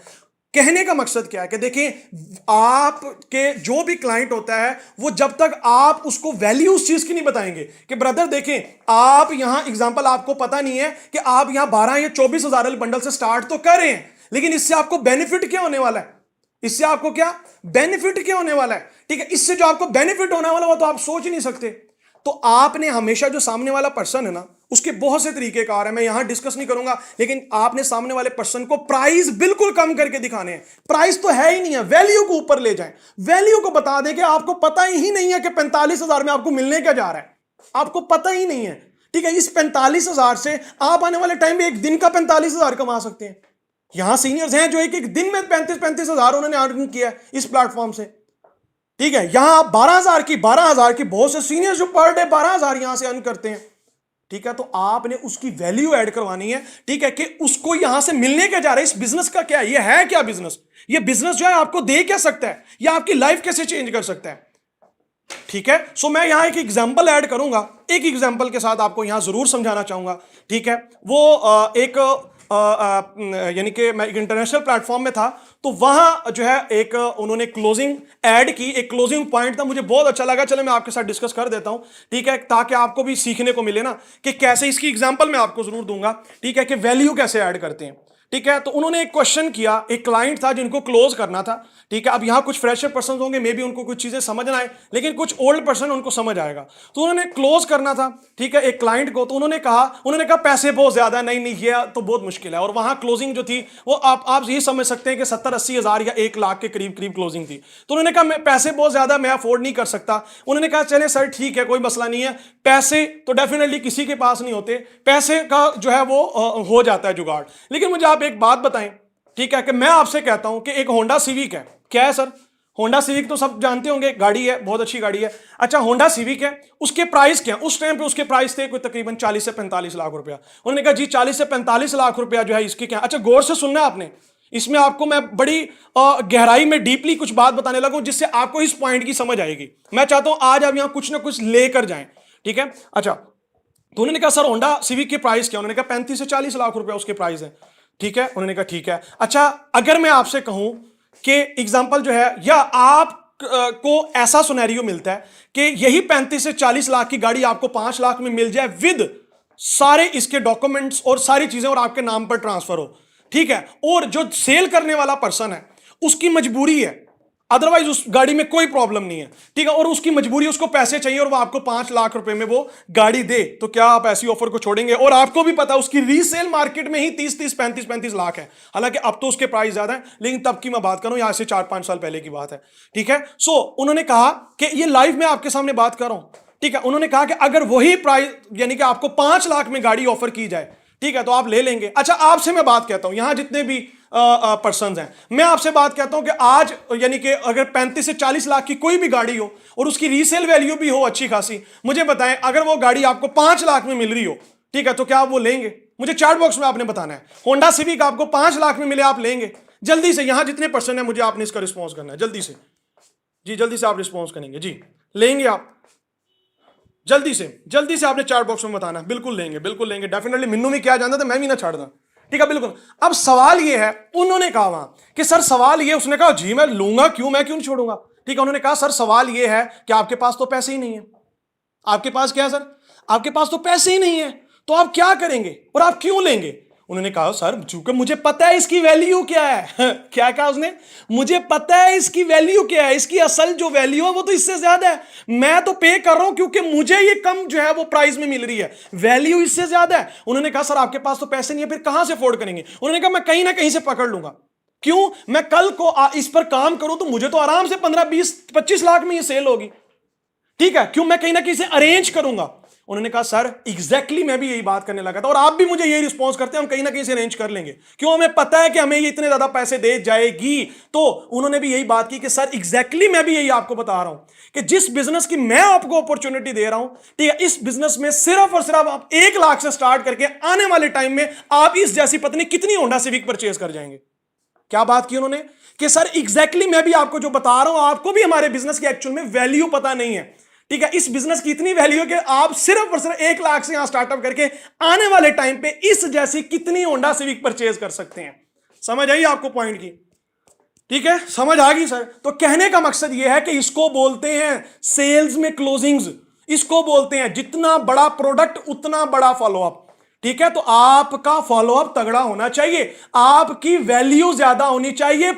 कहने का मकसद क्या है कि देखिए, आपके जो भी क्लाइंट होता है वो जब तक आप उसको वैल्यू उस चीज की नहीं बताएंगे कि ब्रदर देखें, आप यहां एग्जांपल आपको पता नहीं है कि आप यहां 12 या 24,000 बंडल से स्टार्ट तो कर रहे हैं, लेकिन इससे आपको बेनिफिट क्या होने वाला है? इससे आपको क्या बेनिफिट क्या होने वाला है? ठीक है, इससे जो आपको बेनिफिट होने वाला वो तो आप सोच ही नहीं सकते। तो आपने हमेशा जो सामने वाला पर्सन है ना, उसके बहुत से तरीकेकार है, मैं यहां डिस्कस नहीं करूंगा, लेकिन आपने सामने वाले पर्सन को प्राइस बिल्कुल कम करके दिखाने हैं। प्राइस तो है ही नहीं है, वैल्यू को ऊपर ले जाएं, वैल्यू को बता दें कि आपको पता ही नहीं है कि 45,000 में आपको मिलने क्या जा रहा है, आपको पता ही नहीं है। ठीक है, इस 45,000 से आप आने वाले टाइम में एक दिन का 45,000 कमा सकते हैं। यहां सीनियर्स हैं जो एक एक दिन में 35,000 उन्होंने अर्न किया है इस प्लेटफॉर्म से। ठीक है, यहां आप 12,000 की बहुत से सीनियर्स जो पर डे 12,000 यहां से अर्न करते हैं। ठीक है, तो आपने उसकी वैल्यू ऐड करवानी है। ठीक है, कि उसको यहां से मिलने क्या जा रहा है, इस बिजनेस का क्या है, ये है क्या बिजनेस, ये बिजनेस जो है आपको दे क्या सकता है, ये आपकी लाइफ कैसे चेंज कर सकता है। ठीक है, सो मैं यहां एक एग्जांपल ऐड करूंगा, एक एग्जांपल के साथ आपको यहां जरूर समझाना चाहूंगा। ठीक है, वो एक यानी कि मैं एक इंटरनेशनल प्लेटफॉर्म में था, तो वहां जो है एक उन्होंने क्लोजिंग ऐड की, एक क्लोजिंग पॉइंट था, मुझे बहुत अच्छा लगा। चलो मैं आपके साथ डिस्कस कर देता हूं, ठीक है, ताकि आपको भी सीखने को मिले ना कि कैसे, इसकी एग्जांपल मैं आपको जरूर दूंगा। ठीक है, कि वैल्यू कैसे ऐड करते हैं। ठीक है, तो उन्होंने एक क्वेश्चन किया, एक क्लाइंट था जिनको क्लोज करना था। ठीक है, अब यहां कुछ फ्रेशर पर्सन होंगे, मे बी उनको कुछ चीजें समझ ना आए, लेकिन कुछ ओल्ड पर्सन उनको समझ आएगा। तो उन्होंने क्लोज करना था, ठीक है, एक क्लाइंट को। तो उन्होंने कहा पैसे बहुत ज्यादा, नहीं ये तो बहुत मुश्किल है। और वहां क्लोजिंग जो थी वो आप ये समझ सकते हैं कि 70-80 हजार या 1 लाख के करीब क्लोजिंग थी। तो उन्होंने कहा पैसे बहुत ज्यादा, मैं अफोर्ड नहीं कर सकता। उन्होंने कहा चले सर ठीक है, कोई मसला नहीं है, पैसे तो डेफिनेटली किसी के पास नहीं होते, पैसे का जो है वो हो जाता है जुगाड़। लेकिन मुझे आप एक बात बताएं, ठीक है, कि मैं आपसे कहता हूं कि एक होंडा सिविक है, क्या है सर? होंडा सिविक तो सब जानते होंगे, गाड़ी है, बहुत अच्छी गाड़ी है। अच्छा, होंडा सिविक है, उसके प्राइस क्या? उस टाइम पे उसके प्राइस थे कोई तकरीबन 40 से 45 लाख रुपया। उन्होंने कहा जी 40 से 45 लाख रुपया जो है इसके क्या? अच्छा, गौर से सुनना आपने, इसमें आपको मैं बड़ी गहराई में डीपली कुछ बात बताने लगा हूं, जिससे आपको इस पॉइंट की समझ आएगी। मैं चाहता हूं आज आप यहां कुछ ना कुछ लेकर जाएं। ठीक है, अच्छा, तो उन्होंने कहा सर होंडा सिविक के प्राइस क्या? उन्होंने कहा 35 से 40 लाख रुपया उसके प्राइस है। ठीक है, उन्होंने कहा ठीक है। अच्छा, अगर मैं आपसे कहूं कि एग्जांपल जो है, या आप को ऐसा सिनेरियो मिलता है कि यही 35 से 40 लाख की गाड़ी आपको 5 लाख में मिल जाए विद सारे इसके डॉक्यूमेंट्स और सारी चीजें, और आपके नाम पर ट्रांसफर हो, ठीक है, और जो सेल करने वाला पर्सन है उसकी मजबूरी है, अदरवाइज उस गाड़ी में कोई प्रॉब्लम नहीं है, ठीक है, और उसकी मजबूरी, उसको पैसे चाहिए और वो आपको 5 लाख रुपए में वो गाड़ी दे, तो क्या आप ऐसी ऑफर को छोड़ेंगे? और आपको भी पता है उसकी रीसेल मार्केट में ही 30-30, 35-35 लाख है। हालांकि अब तो उसके प्राइस ज्यादा है, लेकिन तब की मैं बात करूं, यहां से 4-5 साल पहले की बात है, ठीक है। सो उन्होंने कहा कि ये लाइव में आपके सामने बात कर रहा हूं, ठीक है, उन्होंने कहा कि अगर वही प्राइस यानी कि आपको 5 लाख में गाड़ी ऑफर की जाए, ठीक है, तो आप ले लेंगे। अच्छा, आपसे मैं बात कहता हूं, यहां जितने भी पर्सन्स हैं, मैं आपसे बात कहता हूं कि आज यानी कि अगर 35 से 40 लाख की कोई भी गाड़ी हो और उसकी रीसेल वैल्यू भी हो अच्छी खासी, मुझे बताएं, अगर वो गाड़ी आपको 5 लाख में मिल रही हो, ठीक है, तो क्या आप वो लेंगे? मुझे चैट बॉक्स में आपने बताना है। होंडा सिविक आपको 5 लाख में मिले, आप लेंगे? जल्दी से, यहां जितने पर्सन है मुझे आपने इसका रिस्पॉन्स करना है, जल्दी से जी, जल्दी से आप रिस्पॉन्स करेंगे जी। लेंगे आप? जल्दी से आपने चैट बॉक्स में बताना। बिल्कुल लेंगे, बिल्कुल लेंगे, डेफिनेटली। मिन्नू भी क्या जानता था, मैं भी ना छाड़ दा, ठीक है, बिल्कुल। अब सवाल ये है, उन्होंने कहा वहां कि सर सवाल ये, उसने कहा जी मैं लूंगा, क्यों, मैं क्यों नहीं छोड़ूंगा, ठीक है। उन्होंने कहा सर सवाल ये है कि आपके पास तो पैसे ही नहीं है। आपके पास क्या है सर? आपके पास तो पैसे ही नहीं है, तो आप क्या करेंगे और आप क्यों लेंगे? उन्होंने कहा सर चूंकि मुझे पता है इसकी वैल्यू क्या है क्या कहा उसने? मुझे पता है इसकी वैल्यू क्या है, इसकी असल जो वैल्यू है वो तो इससे ज्यादा है, मैं तो पे कर रहा हूं क्योंकि मुझे ये कम जो है वो प्राइस में मिल रही है, वैल्यू इससे ज्यादा है। उन्होंने कहा सर आपके पास तो पैसे नहीं है, फिर कहां से अफोर्ड करेंगे? उन्होंने कहा मैं कहीं ना कहीं से पकड़ लूंगा। क्यों? मैं कल को इस पर काम करूं तो मुझे तो आराम से 15-20-25 लाख में ये सेल होगी, ठीक है, क्यों? मैं कहीं ना कहीं से अरेंज करूंगा। उन्होंने कहा सर एग्जैक्टली मैं भी यही बात करने लगा था, और आप भी मुझे यही रिस्पॉन्स करते हैं, हम कहीं ना कहीं से अरेंज कर लेंगे, क्यों? हमें पता है कि हमें ये इतने ज्यादा पैसे दे जाएगी। तो उन्होंने भी यही बात की कि सर एग्जैक्टली मैं भी यही आपको बता रहा हूं कि जिस बिजनेस की मैं आपको अपॉर्चुनिटी दे रहा हूं, ठीक है, इस बिजनेस में सिर्फ और सिर्फ आप 1 लाख से स्टार्ट करके आने वाले टाइम में आप इस जैसी पत्नी कितनी होंडा सिविक परचेज कर जाएंगे। क्या बात की उन्होंने कि सर एग्जैक्टली मैं भी आपको जो बता रहा हूं, आपको भी हमारे बिजनेस की एक्चुअल में वैल्यू पता नहीं है, ठीक है। इस बिजनेस की इतनी वैल्यू है कि आप सिर्फ और सिर्फ 1 लाख से यहां स्टार्टअप करके आने वाले टाइम पे इस जैसी कितनी होंडा सिविक परचेज कर सकते हैं। समझ आई आपको पॉइंट की? ठीक है, समझ आ गई सर? तो कहने का मकसद यह है कि इसको बोलते हैं सेल्स में क्लोजिंग्स, इसको बोलते हैं जितना बड़ा प्रोडक्ट उतना बड़ा फॉलोअप, ठीक है। तो आपका फॉलोअप तगड़ा होना चाहिए, आपकी वैल्यू ज्यादा होनी चाहिए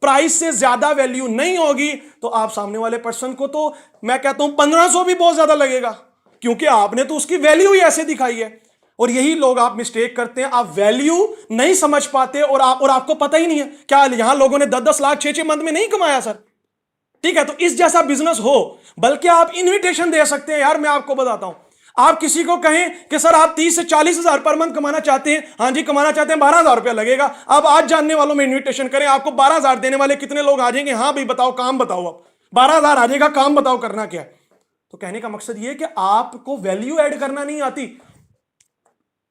प्राइस से ज्यादा वैल्यू नहीं होगी तो आप सामने वाले पर्सन को, तो मैं कहता हूं 1500 भी बहुत ज्यादा लगेगा, क्योंकि आपने तो उसकी वैल्यू ही ऐसे दिखाई है। और यही लोग आप मिस्टेक करते हैं, आप वैल्यू नहीं समझ पाते और आपको पता ही नहीं है। क्या यहां लोगों ने 10-10 लाख 6-6 मंथ में नहीं कमाया सर? ठीक है, तो इस जैसा बिजनेस हो, बल्कि आप इन्विटेशन दे सकते हैं। यार मैं आपको बताता हूं, आप किसी को कहें कि सर आप 30 से 40 हजार पर मंथ कमाना चाहते हैं, हाँ जी कमाना चाहते हैं, 12,000 रुपया लगेगा। आप आज जानने वालों में इन्विटेशन करें, आपको 12,000 देने वाले कितने लोग आ जाएंगे? हाँ भाई बताओ, काम बताओ, आप 12,000 आ जाएगा, काम बताओ करना क्या है। तो कहने का मकसद यह कि आपको वैल्यू ऐड करना नहीं आती,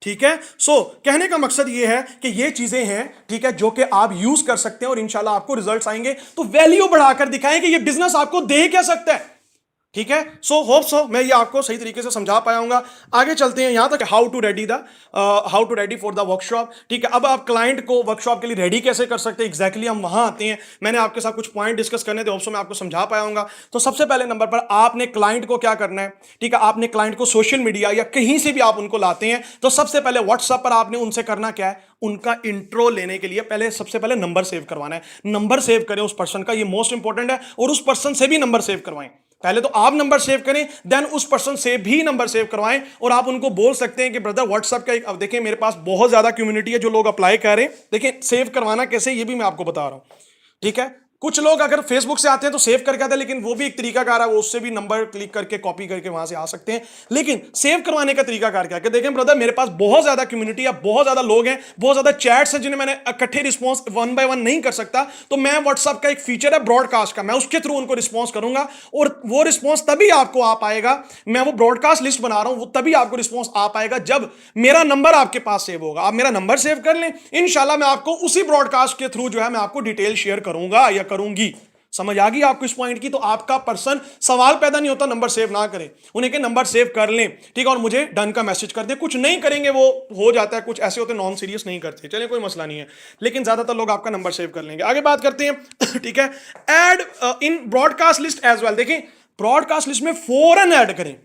ठीक है। सो कहने का मकसद यह है कि ये चीजें हैं, ठीक है, जो कि आप यूज कर सकते हैं और इंशाल्लाह आपको रिजल्ट्स आएंगे। तो वैल्यू बढ़ाकर दिखाएं कि ये बिजनेस आपको दे क्या सकता है, ठीक है। सो होप सो मैं ये आपको सही तरीके से समझा पाया हूंगा। आगे चलते हैं यहां तक how to ready for the workshop, ठीक है। अब आप क्लाइंट को वर्कशॉप के लिए रेडी कैसे कर सकते हैं, एग्जैक्टली हम वहां आते हैं। मैंने आपके साथ कुछ पॉइंट डिस्कस करने थे, होप सो मैं आपको समझा पाया हूंगा। तो सबसे पहले नंबर पर आपने क्लाइंट को क्या करना है, ठीक है, आपने क्लाइंट को सोशल मीडिया या कहीं से भी आप उनको लाते हैं, तो सबसे पहले व्हाट्सएप पर आपने उनसे करना क्या है, उनका इंट्रो लेने के लिए सबसे पहले नंबर सेव करवाना है। नंबर सेव करें उस पर्सन का, ये मोस्ट इंपॉर्टेंट है, और उस पर्सन से भी नंबर सेव करवाएं। पहले तो आप नंबर सेव करें, देन उस पर्सन से भी नंबर सेव करवाएं, और आप उनको बोल सकते हैं कि ब्रदर व्हाट्सएप का अब देखिए मेरे पास बहुत ज्यादा कम्युनिटी है जो लोग अप्लाई कर रहे हैं। देखिए सेव करवाना कैसे ये भी मैं आपको बता रहा हूं, ठीक है। कुछ लोग अगर फेसबुक से आते हैं तो सेव करके आते हैं, लेकिन वो भी एक तरीकाकार है, वो उससे भी नंबर क्लिक करके कॉपी करके वहां से आ सकते हैं। लेकिन सेव करवाने का तरीकाकार क्या है, देखें ब्रदर मेरे पास बहुत ज्यादा कम्युनिटी है, बहुत ज्यादा लोग हैं, बहुत ज्यादा चैट्स हैं जिन्हें मैंने इकट्ठे रिस्पॉन्स 1 बाय 1 नहीं कर सकता, तो मैं व्हाट्सएप का एक फीचर है ब्रॉडकास्ट का, मैं उसके थ्रू उनको रिस्पॉन्स करूंगा, और वो रिस्पॉन्स तभी आपको आ पाएगा, मैं वो ब्रॉडकास्ट लिस्ट बना रहा हूं, वो तभी आपको रिस्पॉन्स आ पाएगा जब मेरा नंबर आपके पास सेव होगा। आप मेरा नंबर सेव कर लें, इंशाल्लाह मैं आपको उसी ब्रॉडकास्ट के थ्रू जो है मैं आपको डिटेल शेयर करूंगा या करूंगी। समझ आ गई आपको इस पॉइंट की? तो आपका पर्सन सवाल पैदा नहीं होता नंबर सेव ना करें, उन्हें के नंबर सेव कर लें, ठीक है, और मुझे डन का मैसेज कर दें। कुछ नहीं करेंगे वो हो जाता है, कुछ ऐसे होते नॉन सीरियस नहीं करते, चलिए कोई मसला नहीं है, लेकिन ज्यादातर लोग आपका नंबर सेव कर लेंगे। आगे बात करते हैं ठीक है, add in broadcast list as well. देखिए ब्रॉडकास्ट लिस्ट में फौरन ऐड करें।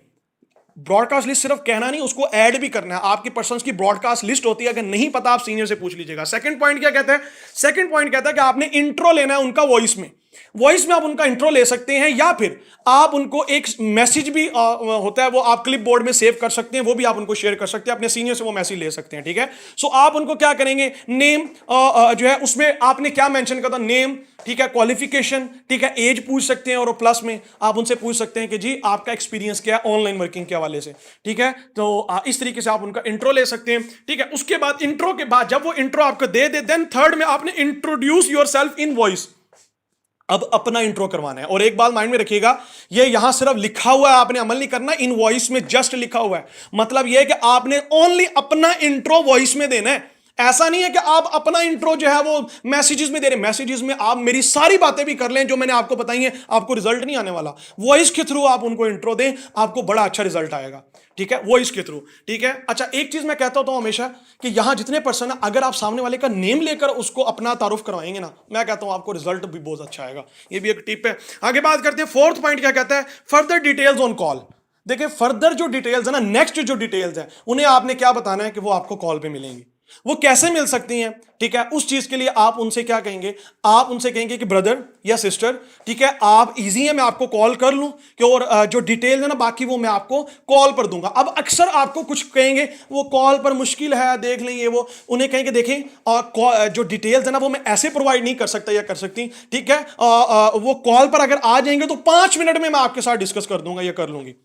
ब्रॉडकास्ट लिस्ट सिर्फ कहना नहीं, उसको ऐड भी करना है। आपकी पर्सन्स की ब्रॉडकास्ट लिस्ट होती है, अगर नहीं पता आप सीनियर से पूछ लीजिएगा। सेकंड पॉइंट क्या कहता है? सेकंड पॉइंट कहता है कि आपने इंट्रो लेना है उनका वॉइस में। वॉइस में आप उनका इंट्रो ले सकते हैं, या फिर आप उनको एक मैसेज भी होता है वो आप क्लिप बोर्ड में सेव कर सकते हैं, वो भी आप उनको शेयर कर सकते हैं, अपने सीनियर से वो मैसेज ले सकते हैं, ठीक है। सो आप उनको क्या करेंगे, नेम जो है उसमें आपने क्या मेंशन करता, नेम, ठीक है, क्वालिफिकेशन, ठीक है, एज पूछ सकते हैं, और प्लस में आप उनसे पूछ सकते हैं कि जी आपका एक्सपीरियंस क्या है ऑनलाइन वर्किंग के हवाले से, ठीक है। तो इस तरीके से आप उनका इंट्रो ले सकते हैं, ठीक है। उसके बाद इंट्रो के बाद जब वो इंट्रो आपको दे दे, देन थर्ड में आपने इंट्रोड्यूस योरसेल्फ इन वॉइस। अब अपना इंट्रो करवाना है, और एक बात माइंड में रखिएगा, ये यहां सिर्फ लिखा हुआ है, आपने अमल नहीं करना, इन वॉइस में जस्ट लिखा हुआ है, मतलब यह है कि आपने ओनली अपना इंट्रो वॉइस में देना है। ऐसा नहीं है कि आप अपना इंट्रो जो है वो मैसेजेस में दे रहे हैं। मैसेजेस में आप मेरी सारी बातें भी कर लें जो मैंने आपको बताई हैं, आपको रिजल्ट नहीं आने वाला। वॉइस के थ्रू आप उनको इंट्रो दें, आपको बड़ा अच्छा रिजल्ट आएगा, ठीक है, वॉइस के थ्रू, ठीक है। अच्छा, एक चीज मैं कहता हूं हमेशा कि यहां जितने पर्सन है, अगर आप सामने वाले का नेम लेकर उसको अपना तारुफ करवाएंगे ना, मैं कहता हूं आपको रिजल्ट भी बहुत अच्छा आएगा। ये भी एक टिप है। आगे बात करते हैं, फोर्थ पॉइंट क्या कहता है, फर्दर डिटेल्स ऑन कॉल। देखिए फर्दर जो डिटेल्स है ना, नेक्स्ट जो डिटेल्स है, उन्हें आपने क्या बताना है कि वो आपको कॉल पे मिलेंगी। वो कैसे मिल सकती हैं, ठीक है, उस चीज के लिए आप उनसे क्या कहेंगे, आप उनसे कहेंगे कि ब्रदर या सिस्टर, ठीक है, आप इजी है मैं आपको कॉल कर लूं कि, और जो डिटेल है ना बाकी वो मैं आपको कॉल पर दूंगा। अब अक्सर आपको कुछ कहेंगे वो कॉल पर मुश्किल है, देख लें ये वो, उन्हें कहेंगे देखें जो डिटेल्स है ना वो मैं ऐसे प्रोवाइड नहीं कर सकता या कर सकती, ठीक है, वो कॉल पर अगर आ जाएंगे तो 5 मिनट में मैं आपके साथ डिस्कस कर दूंगा या कर लूंगी,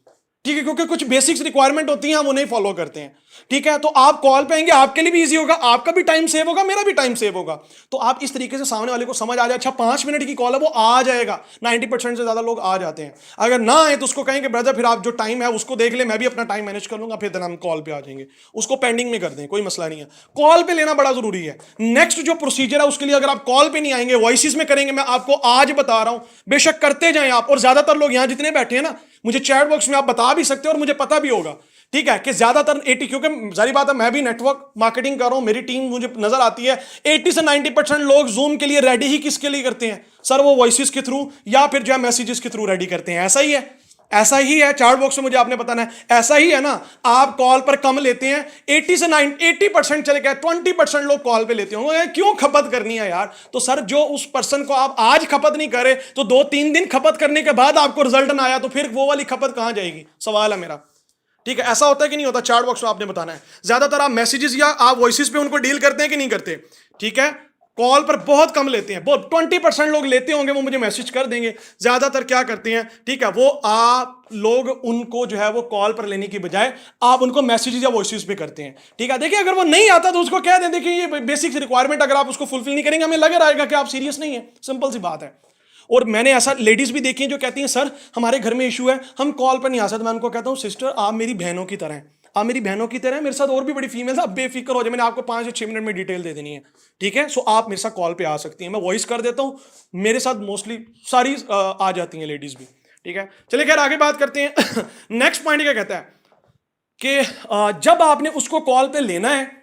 ठीक है, क्योंकि कुछ बेसिक्स रिक्वायरमेंट होती हैं हम उन्हें फॉलो करते हैं, ठीक है। तो आप कॉल पे आएंगे, आपके लिए भी इजी होगा, आपका भी टाइम सेव होगा, मेरा भी टाइम सेव होगा। तो आप इस तरीके से सामने वाले को समझ आ जाए, अच्छा 5 मिनट की कॉल है वो आ जाएगा। 90% से ज्यादा लोग आ जाते हैं। अगर ना आए तो उसको कहेंगे ब्रदर फिर आप जो टाइम है उसको देख ले, मैं भी अपना टाइम मैनेज कर लूंगा, फिर हम कॉल पे आ जाएंगे। उसको पेंडिंग में कर दें, कोई मसला नहीं है। कॉल पे लेना बड़ा जरूरी है। नेक्स्ट जो प्रोसीजर है उसके लिए अगर आप कॉल पे नहीं आएंगे, वॉइसेस में करेंगे, मैं आपको आज बता रहा हूं, बेशक करते जाएं आप। और ज्यादातर लोग यहां जितने बैठे हैं ना, मुझे चैट बॉक्स में आप बता भी सकते हो और मुझे पता भी होगा, ठीक है, कि ज्यादातर 80, क्योंकि जारी बात है मैं भी नेटवर्क मार्केटिंग कर रहा हूं, मेरी टीम मुझे नजर आती है 80 से 90% लोग जूम के लिए रेडी ही किसके लिए करते हैं सर, वो वॉइसेस के थ्रू या फिर जो है मैसेजेस के थ्रू रेडी करते हैं। ऐसा ही है, ऐसा ही है। चैट बॉक्स में मुझे आपने बताना है, ऐसा ही है ना। आप कॉल पर कम लेते हैं, 80 से 80% चले गए, 20% लोग कॉल पे लेते होंगे। क्यों खपत करनी है यार? तो सर जो उस पर्सन को आप आज खपत नहीं करे तो 2-3 दिन खपत करने के बाद आपको रिजल्ट ना आया तो फिर वो वाली खपत कहां जाएगी? सवाल है मेरा, ठीक है। ऐसा होता है कि नहीं होता? चैट बॉक्स में आपने बताना है। ज्यादातर आप मैसेजेस या आप वॉइसेस पे उनको डील करते हैं कि नहीं करते? ठीक है, कॉल पर बहुत कम लेते हैं, बहुत 20% लोग लेते होंगे, वो मुझे मैसेज कर देंगे। ज्यादातर क्या करते हैं, ठीक है, वो आप लोग उनको जो है वो कॉल पर लेने की बजाय आप उनको मैसेजेस या वॉइसेस पे करते हैं, ठीक है। देखिए अगर वो नहीं आता तो उसको कह दें, देखिए ये बेसिक रिक्वायरमेंट अगर आप उसको फुलफिल नहीं करेंगे, हमें लग रहेगा कि आप सीरियस नहीं है। सिंपल सी बात है। और मैंने ऐसा लेडीज भी देखी हैं जो कहती हैं सर हमारे घर में इशू है, हम कॉल पर नहीं आ सकते। मैं उनको कहता हूं सिस्टर आप मेरी बहनों की तरह हैं, आप मेरी बहनों की तरह, मेरे साथ और भी बड़ी फीमेल है, आप बेफिक्र हो जाए, मैंने आपको 5 से 6 मिनट में डिटेल दे देनी है, ठीक है। सो आप मेरे साथ कॉल पे आ सकती हैं, मैं वॉइस कर देता हूं, मेरे साथ मोस्टली सारी आ जाती हैं लेडीज भी, ठीक है। चलिए खैर आगे बात करते हैं। नेक्स्ट पॉइंट क्या कहता है कि जब आपने उसको कॉल पे लेना है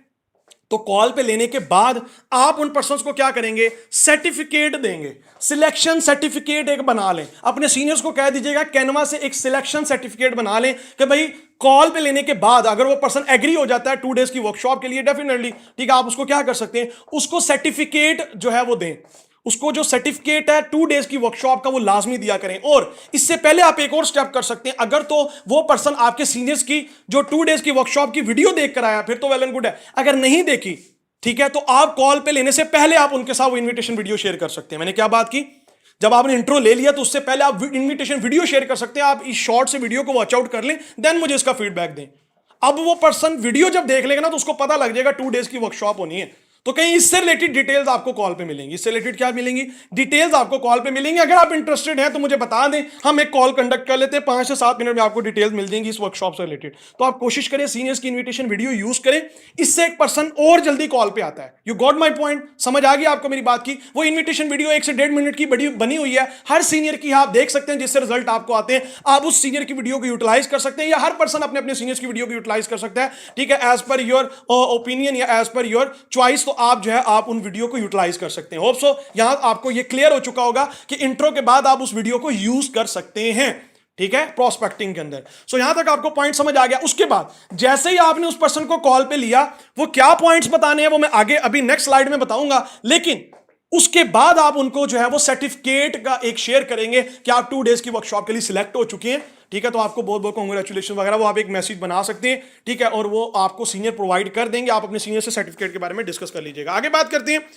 तो कॉल पे लेने के बाद आप उन पर्सन्स को क्या करेंगे, सर्टिफिकेट देंगे, सिलेक्शन सर्टिफिकेट एक बना लें। अपने सीनियर्स को कह दीजिएगा कैनवा से एक सिलेक्शन सर्टिफिकेट बना लें कि भाई कॉल पे लेने के बाद अगर वो पर्सन एग्री हो जाता है 2 डेज की वर्कशॉप के लिए, डेफिनेटली, ठीक है, आप उसको क्या कर सकते हैं, उसको सर्टिफिकेट जो है वो दें। उसको जो सर्टिफिकेट है 2 डेज की वर्कशॉप का वो लाजमी दिया करें। और इससे पहले आप एक और स्टेप कर सकते हैं, अगर तो वो पर्सन आपके सीनियर्स की जो 2 डेज की वर्कशॉप की वीडियो देख कर आया फिर तो वेल एंड गुड है। अगर नहीं देखी, ठीक है, तो आप कॉल पे लेने से पहले आप उनके साथ वो इन्विटेशन वीडियो शेयर कर सकते हैं। मैंने क्या बात की, जब आपने इंट्रो ले लिया तो उससे पहले आप इन्विटेशन वीडियो शेयर कर सकते हैं। आप इस शॉर्ट से वीडियो को वॉच आउट कर लें, देन मुझे इसका फीडबैक दें। अब वो पर्सन वीडियो जब देख लेगा ना तो उसको पता लग जाएगा 2 डेज की वर्कशॉप होनी है, तो कहीं इससे रिलेटेड डिटेल्स आपको कॉल पे मिलेंगी। इससे रिलेटेड क्या मिलेंगी? डिटेल्स आपको कॉल पे मिलेंगी। अगर आप इंटरेस्टेड हैं तो मुझे बता दें, हम एक कॉल कंडक्ट कर लेते हैं, 5 से 7 मिनट में आपको डिटेल्स मिल जाएंगी इस वर्कशॉप से रिलेटेड। तो आप कोशिश करें सीनियर्स की इन्विटेशन वीडियो यूज करें, इससे एक पर्सन और जल्दी कॉल पे आता है। You got my point? समझ आ गई आपको मेरी बात की? वो इन्विटेशन वीडियो 1 से 1.5 मिनट की बनी हुई है, हर सीनियर की आप देख सकते हैं, जिससे रिजल्ट आपको आते हैं। आप उस सीनियर की वीडियो को यूटिलाइज कर सकते हैं, या हर पर्सन अपने अपने सीनियर्स की वीडियो को यूटिलाइज कर सकता है, ठीक है, एज पर योर ओपिनियन या एज पर योर चॉइस। तो आप जो है आप उन वीडियो को यूटिलाइज कर सकते हैं। होप सो यहां आपको ये क्लियर हो चुका होगा कि इंट्रो के बाद आप उस वीडियो को यूज कर सकते हैं, ठीक है, प्रोस्पेक्टिंग के अंदर। सो यहां तक आपको पॉइंट समझ आ गया। उसके बाद जैसे ही आपने उस पर्सन को कॉल पे लिया, वो क्या पॉइंट्स बताने हैं वो मैं आगे अभी नेक्स्ट स्लाइड में बताऊंगा, लेकिन उसके बाद आप उनको जो है वो सर्टिफिकेट का एक शेयर करेंगे कि आप 2 डेज की वर्कशॉप के लिए सिलेक्ट हो चुके हैं, ठीक है। तो आपको बहुत बहुत कांग्रेचुलेशन वगैरह वो आप एक मैसेज बना सकते हैं, ठीक है, और वो आपको सीनियर प्रोवाइड कर देंगे। आप अपने सीनियर से सर्टिफिकेट के बारे में डिस्कस कर लीजिएगा। आगे बात करते हैं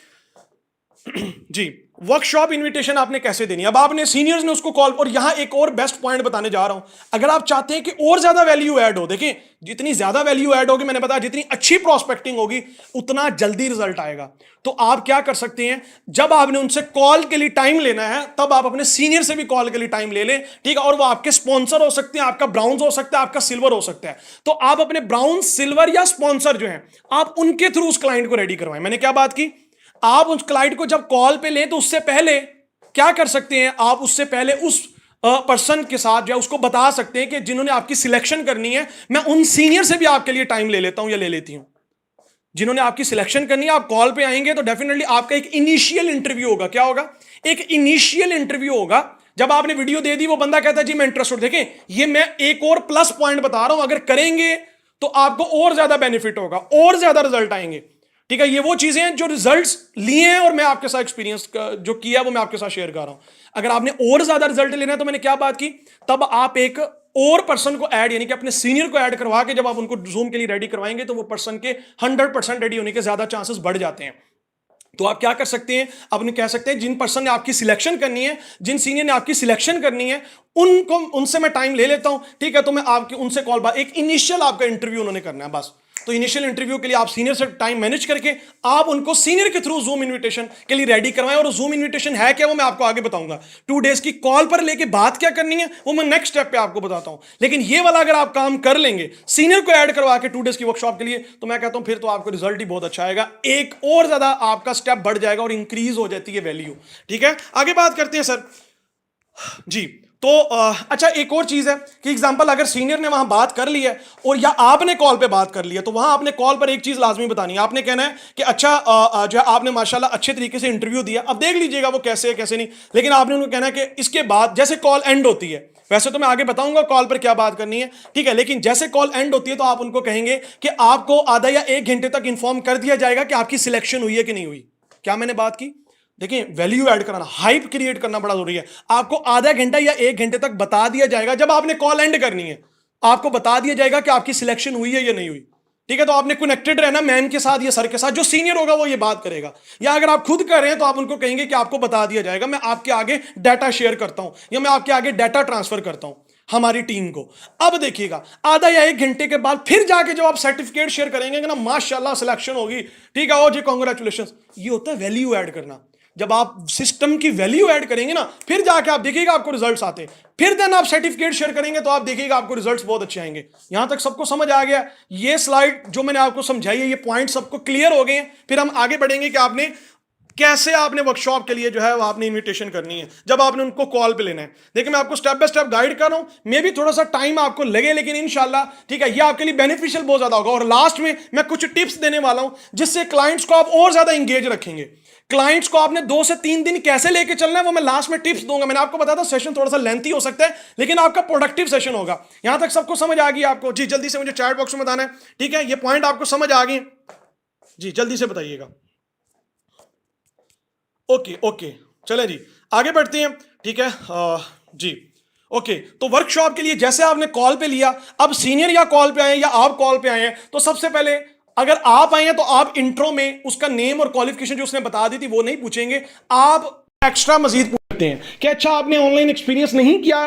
जी, वर्कशॉप इनविटेशन आपने कैसे देनी है। अब आपने सीनियर्स ने उसको कॉल, और यहां एक और बेस्ट पॉइंट बताने जा रहा हूं। अगर आप चाहते हैं कि और ज्यादा वैल्यू ऐड हो, देखिए जितनी ज्यादा वैल्यू ऐड होगी, मैंने बताया जितनी अच्छी प्रोस्पेक्टिंग होगी उतना जल्दी रिजल्ट आएगा। तो आप क्या कर सकते हैं, जब आपने उनसे कॉल के लिए टाइम लेना है तब आप अपने सीनियर से भी कॉल के लिए टाइम ले लें, ठीक है। और वो आपके स्पॉन्सर हो सकते हैं, आपका ब्राउन हो सकता है, आपका सिल्वर हो सकता है। तो आप अपने ब्राउन, सिल्वर या स्पॉन्सर जो है आप उनके थ्रू उस क्लाइंट को रेडी करवाएं। मैंने क्या बात की, आप उस क्लाइंट को जब कॉल पे लें तो उससे पहले क्या कर सकते हैं, आप उससे पहले उस पर्सन के साथ या उसको बता सकते हैं कि जिन्होंने आपकी सिलेक्शन करनी है, मैं उन सीनियर से भी आपके लिए टाइम ले लेता हूं या ले लेती हूं। जिन्होंने आपकी सिलेक्शन करनी है, आप कॉल पे आएंगे तो डेफिनेटली आपका एक इनिशियल इंटरव्यू होगा। क्या होगा? एक इनिशियल इंटरव्यू होगा। जब आपने वीडियो दे दी, वो बंदा कहता है जी मैं इंटरेस्टेड। देखें, ये मैं एक और प्लस पॉइंट बता रहा हूं, अगर करेंगे तो आपको और ज्यादा बेनिफिट होगा, और ज्यादा रिजल्ट आएंगे, ठीक है। ये वो चीजें हैं जो रिजल्ट्स लिए हैं और मैं आपके साथ एक्सपीरियंस जो किया वो मैं आपके साथ शेयर कर रहा हूं। अगर आपने और ज्यादा रिजल्ट लेना है तो मैंने क्या बात की, तब आप एक और पर्सन को ऐड, यानी कि अपने सीनियर को ऐड करवा के जब आप उनको जूम के लिए रेडी करवाएंगे तो वो पर्सन के 100% रेडी होने के ज्यादा चांसेस बढ़ जाते हैं। तो आप क्या कर सकते हैं, अपने कह सकते हैं जिन पर्सन ने आपकी सिलेक्शन करनी है, जिन सीनियर ने आपकी सिलेक्शन करनी है, उनसे मैं टाइम ले लेता हूं, ठीक है। तो मैं आपके उनसे कॉल, एक इनिशियल आपका इंटरव्यू उन्होंने करना है बस। तो इनिशियल इंटरव्यू के लिए आप सीनियर से टाइम मैनेज करके आप उनको सीनियर के थ्रू जूम इनविटेशन के लिए रेडी करवाएं। और जूम इनविटेशन है क्या वो मैं आपको आगे बताऊंगा। 2 डेज की कॉल पर लेके बात क्या करनी है वो मैं नेक्स्ट स्टेप पे आपको बताता हूं। लेकिन ये वाला अगर आप काम कर लेंगे, सीनियर को ऐड करवा के 2 डेज की वर्कशॉप के लिए, तो मैं कहता हूं फिर तो आपको रिजल्ट ही बहुत अच्छा आएगा, एक और ज्यादा आपका स्टेप बढ़ जाएगा और इंक्रीज हो जाती है वैल्यू, ठीक है। आगे बात करते हैं सर जी। तो अच्छा, एक और चीज है कि एग्जांपल अगर सीनियर ने वहां बात कर ली है और या आपने कॉल पे बात कर ली है, तो वहां आपने कॉल पर एक चीज लाजमी बतानी है। आपने कहना है कि अच्छा जो है आपने माशाल्लाह अच्छे तरीके से इंटरव्यू दिया, अब देख लीजिएगा वो कैसे है कैसे नहीं, लेकिन आपने उनको कहना है कि इसके बाद जैसे कॉल एंड होती है, वैसे तो मैं आगे बताऊंगा कॉल पर क्या बात करनी है, ठीक है, लेकिन जैसे कॉल एंड होती है तो आप उनको कहेंगे कि आपको आधा या 1 घंटे तक इंफॉर्म कर दिया जाएगा कि आपकी सिलेक्शन हुई है कि नहीं हुई। क्या मैंने बात की? देखिए, वैल्यू ऐड कराना, हाइप क्रिएट करना बड़ा जरूरी है। आपको आधा घंटा या 1 घंटे तक बता दिया जाएगा, जब आपने कॉल एंड करनी है आपको बता दिया जाएगा कि आपकी सिलेक्शन हुई है या नहीं हुई, ठीक है। तो आपने कनेक्टेड रहना मैम के साथ या सर के साथ, जो सीनियर होगा वो ये बात करेगा। या अगर आप खुद कर रहे हैं तो आप उनको कहेंगे कि आपको बता दिया जाएगा, मैं आपके आगे डाटा शेयर करता हूं या मैं आपके आगे डाटा ट्रांसफर करता हूं हमारी टीम को। अब देखिएगा, आधा या 1 घंटे के बाद फिर जाके जब आप सर्टिफिकेट शेयर करेंगे ना, माशाल्लाह सिलेक्शन होगी, ठीक है, ओ जी कांग्रेचुलेशन। ये होता है वैल्यू ऐड करना। जब आप सिस्टम की वैल्यू ऐड करेंगे ना, फिर जाके आप देखिएगा आपको रिजल्ट्स आते हैं, फिर देन आप सर्टिफिकेट शेयर करेंगे तो आप देखिएगा आपको रिजल्ट्स बहुत अच्छे आएंगे। यहां तक सबको समझ आ गया? ये स्लाइड जो मैंने आपको समझाई है, ये पॉइंट सबको क्लियर हो गए हैं। फिर हम आगे बढ़ेंगे कि आपने कैसे आपने वर्कशॉप के लिए जो है वो आपने इनविटेशन करनी है, जब आपने उनको कॉल पे लेना है। देखिए, मैं आपको स्टेप बाय स्टेप गाइड कर रहा हूं, मे भी थोड़ा सा टाइम आपको लगे, लेकिन इंशाल्लाह, ठीक है, ये आपके लिए बेनिफिशियल बहुत ज्यादा होगा। और लास्ट में मैं कुछ टिप्स देने वाला हूं जिससे क्लाइंट्स को आप और ज्यादा इंगेज रखेंगे। क्लाइंट्स को आपने 2 से 3 दिन कैसे लेके चलना है वो मैं लास्ट में टिप्स दूंगा। मैंने आपको बताया था सेशन थोड़ा सा लेंथी हो सकता है, लेकिन आपका प्रोडक्टिव सेशन होगा। यहां तक सबको समझ आ गई आपको? जी जल्दी से मुझे चैट बॉक्स में बताना है, ठीक है, ये पॉइंट आपको समझ आ गए? जी जल्दी से बताइएगा। ओके ओके, चले जी आगे बढ़ते हैं, ठीक है। जी ओके, तो वर्कशॉप के लिए जैसे आपने कॉल पे लिया, अब सीनियर या कॉल पे आए या आप कॉल पे आए हैं, तो सबसे पहले अगर आप आए हैं तो आप इंट्रो में उसका नेम और क्वालिफिकेशन जो उसने बता दी थी वो नहीं पूछेंगे, आप एक्स्ट्रा मजीद पूछते हैं कि अच्छा आपने ऑनलाइन एक्सपीरियंस नहीं किया,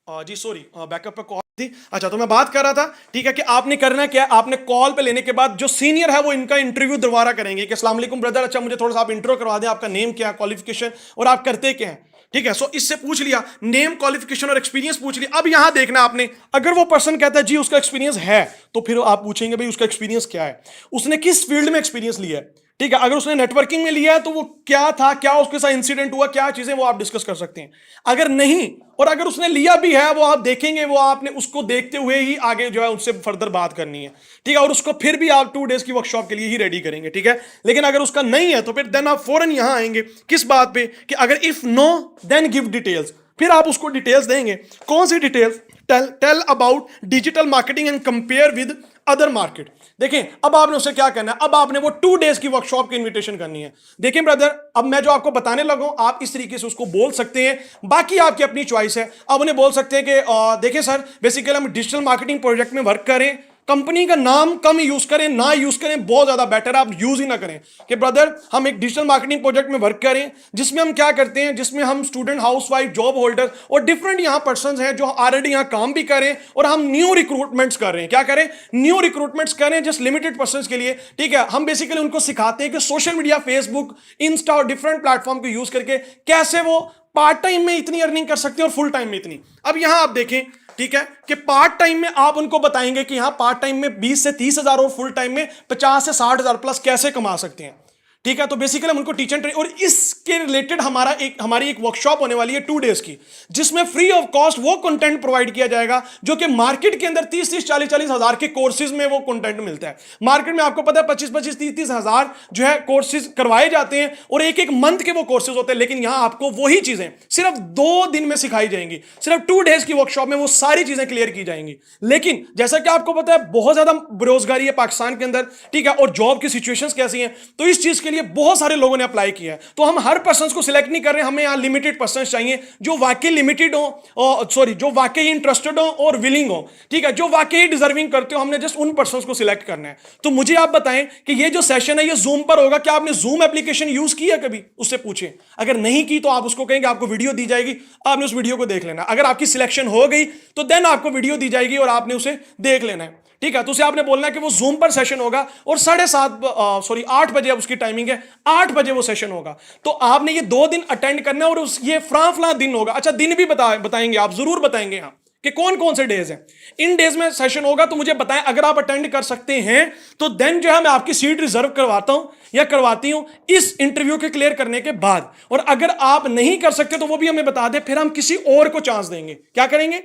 जी सॉरी, बैकअप पे कॉल थी। अच्छा, तो मैं बात कर रहा था, ठीक है, कि आपने करना क्या है, आपने कॉल पे लेने के बाद जो सीनियर है वो इनका इंटरव्यू दोबारा करेंगे कि अस्सलाम वालेकुम ब्रदर, अच्छा मुझे थोड़ा सा आप इंट्रो करवा दें, आपका नेम क्या है, क्वालिफिकेशन और आप करते क्या हैं। ठीक है, सो इससे पूछ लिया, नेम, क्वालिफिकेशन और एक्सपीरियंस पूछ लिया। अब यहां देखना आपने, अगर वो पर्सन कहता है जी उसका एक्सपीरियंस है, तो फिर आप पूछेंगे भाई उसका एक्सपीरियंस क्या है, उसने किस फील्ड में एक्सपीरियंस लिया है। ठीक है, अगर उसने नेटवर्किंग में लिया है तो वो क्या था, क्या उसके साथ इंसिडेंट हुआ, क्या चीजें, वो आप डिस्कस कर सकते हैं। अगर नहीं, और अगर उसने लिया भी है, वो आप देखेंगे, वो आपने उसको देखते हुए ही आगे जो है उससे फर्दर बात करनी है। ठीक है, और उसको फिर भी आप 2 डेज की वर्कशॉप के लिए ही रेडी करेंगे। ठीक है, लेकिन अगर उसका नहीं है तो फिर देन आप फौरन यहां आएंगे, किस बात पे, कि अगर if no then give details. फिर आप उसको डिटेल्स देंगे। कौन सी details? Tell about digital marketing and compare with other market. देखें, अब आपने उसे क्या करना है, अब आपने वो 2 डेज की वर्कशॉप की इनविटेशन करनी है। देखें ब्रदर, अब मैं जो आपको बताने लगा हूं, आप इस तरीके से उसको बोल सकते हैं, बाकी आपकी अपनी चॉइस है। अब उन्हें बोल सकते हैं कि देखें सर, बेसिकली हम डिजिटल मार्केटिंग प्रोजेक्ट में वर्क करें, कंपनी का नाम कम यूज करें, ना यूज करें, बहुत ज्यादा बेटर है आप यूज ही ना करें, कि ब्रदर हम एक डिजिटल मार्केटिंग प्रोजेक्ट में वर्क करें, जिसमें हम क्या करते हैं, जिसमें हम स्टूडेंट, हाउसवाइफ, जॉब होल्डर और डिफरेंट यहां पर्सन हैं जो ऑलरेडी यहां काम भी करें, और हम न्यू रिक्रूटमेंट्स कर रहे हैं। क्या करें? न्यू रिक्रूटमेंट्स करें, जस्ट लिमिटेड पर्सन के लिए। ठीक है, हम बेसिकली उनको सिखाते हैं कि सोशल मीडिया, फेसबुक, इंस्टा और डिफरेंट प्लेटफॉर्म को यूज करके कैसे वो पार्ट टाइम में इतनी अर्निंग कर सकते हैं और फुल टाइम में इतनी। अब यहां आप देखें, ठीक है, कि पार्ट टाइम में आप उनको बताएंगे कि यहां पार्ट टाइम में 20 से 30 हजार और फुल टाइम में 50 से 60 हजार प्लस कैसे कमा सकते हैं। ठीक है, तो बेसिकली हम उनको टीच एंड ट्रेन, और इसके रिलेटेड हमारी एक वर्कशॉप होने वाली है 2 डेज की, जिसमें फ्री ऑफ कॉस्ट वो कंटेंट प्रोवाइड किया जाएगा जो कि मार्केट के अंदर 30-30, 40-40 हजार के कोर्सेज में वो कंटेंट मिलता है। मार्केट में आपको पता है 25-25, 30-30 हजार जो है कोर्सेज करवाए जाते हैं, और एक एक मंथ के वो कोर्सेज होते हैं, लेकिन यहां आपको वही चीजें सिर्फ 2 दिन में सिखाई जाएंगी। सिर्फ 2 डेज की वर्कशॉप में वो सारी चीजें क्लियर की जाएंगी। लेकिन जैसा कि आपको पता है बहुत ज्यादा बेरोजगारी है पाकिस्तान के अंदर, ठीक है, और जॉब की सिचुएशंस कैसी हैं, तो इस चीज के लिए बहुत सारे लोगों ने अप्लाई किया है। तो हम हर पर्सन को सिलेक्ट नहीं कर रहे, हमें यहां लिमिटेड पर्सन चाहिए जो वाकई लिमिटेड हो, सॉरी, जो वाकई इंटरेस्टेड हो और विलिंग हो। ठीक है, जो वाकई डिजर्विंग करते हो, हमने जस्ट उन पर्सन को सिलेक्ट करना है। तो मुझे आप बताएं कि ये जो सेशन है ये जूम पर होगा, क्या आपने जूम एप्लीकेशन यूज की है कभी? उससे पूछें। अगर नहीं की तो आप उसको कहेंगे, आपको वीडियो दी जाएगी, आपने उस वीडियो को देख लेना। अगर आपकी सिलेक्शन हो गई तो देन आपको वीडियो दी जाएगी और आपने उसे देख लेना है। ठीक है, तो उसे आपने बोलना है कि वो जूम पर सेशन होगा, और 7:30 8 बजे अब उसकी टाइमिंग है, 8 बजे वो सेशन होगा। तो आपने ये 2 दिन अटेंड करना है, और ये फला दिन होगा। अच्छा, दिन भी बताएंगे आप, जरूर बताएंगे यहां कि कौन कौन से डेज हैं। इन डेज में सेशन होगा, तो मुझे बताएं, अगर आप अटेंड कर सकते हैं तो देन जो है मैं आपकी सीट रिजर्व करवाता हूं या करवाती हूं इस इंटरव्यू के क्लियर करने के बाद। और अगर आप नहीं कर सकते तो वो भी हमें बता दें, फिर हम किसी और को चांस देंगे। क्या करेंगे?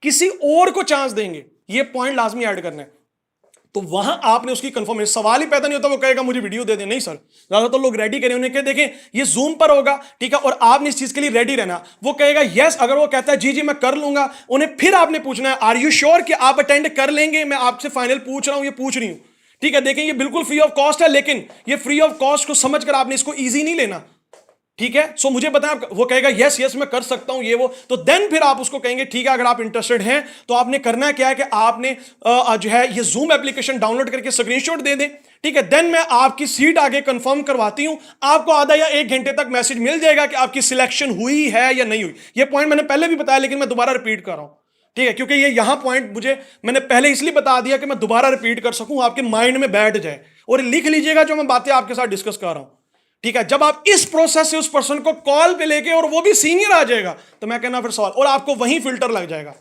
किसी और को चांस देंगे। ये पॉइंट लाजमी ऐड करना है। तो वहां आपने उसकी कंफर्मेशन, सवाल ही पैदा नहीं होता वो कहेगा मुझे वीडियो दे दे। नहीं सर, ज्यादातर लोग रेडी करें, उन्हें कह देखें ये जूम पर होगा, ठीक है, और आपने इस चीज के लिए रेडी रहना। वो कहेगा यस, अगर वो कहता है जी जी मैं कर लूंगा, उन्हें फिर आपने पूछना है आर यू श्योर कि आप अटेंड कर लेंगे? मैं आपसे फाइनल पूछ रहा हूं, ये पूछ रही हूं। ठीक है, देखें ये बिल्कुल फ्री ऑफ कॉस्ट है, लेकिन ये फ्री ऑफ कॉस्ट को समझकर आपने इसको ईजी नहीं लेना। ठीक है, सो मुझे बताएं, वो कहेगा यस यस मैं कर सकता हूं ये वो, तो देन फिर आप उसको कहेंगे ठीक है, अगर आप इंटरेस्टेड हैं तो आपने करना क्या है कि आपने जो है ये जूम एप्लीकेशन डाउनलोड करके स्क्रीनशॉट दे दें। ठीक है, देन मैं आपकी सीट आगे कंफर्म करवाती हूं, आपको आधा या 1 घंटे तक मैसेज मिल जाएगा कि आपकी सिलेक्शन हुई है या नहीं हुई। ये पॉइंट मैंने पहले भी बताया, लेकिन मैं दोबारा रिपीट कर रहा हूं। ठीक है, क्योंकि ये यहां पॉइंट मैंने पहले इसलिए बता दिया कि मैं दोबारा रिपीट कर सकूं, आपके माइंड में बैठ जाए, और लिख लीजिएगा जो मैं बातें आपके साथ डिस्कस कर रहा हूं। ठीक है, जब आप इस प्रोसेस से उस पर्सन को कॉल पे लेके, और वो भी सीनियर आ जाएगा, तो मैं कहना फिर सवाल, और आपको वही फिल्टर लग जाएगा,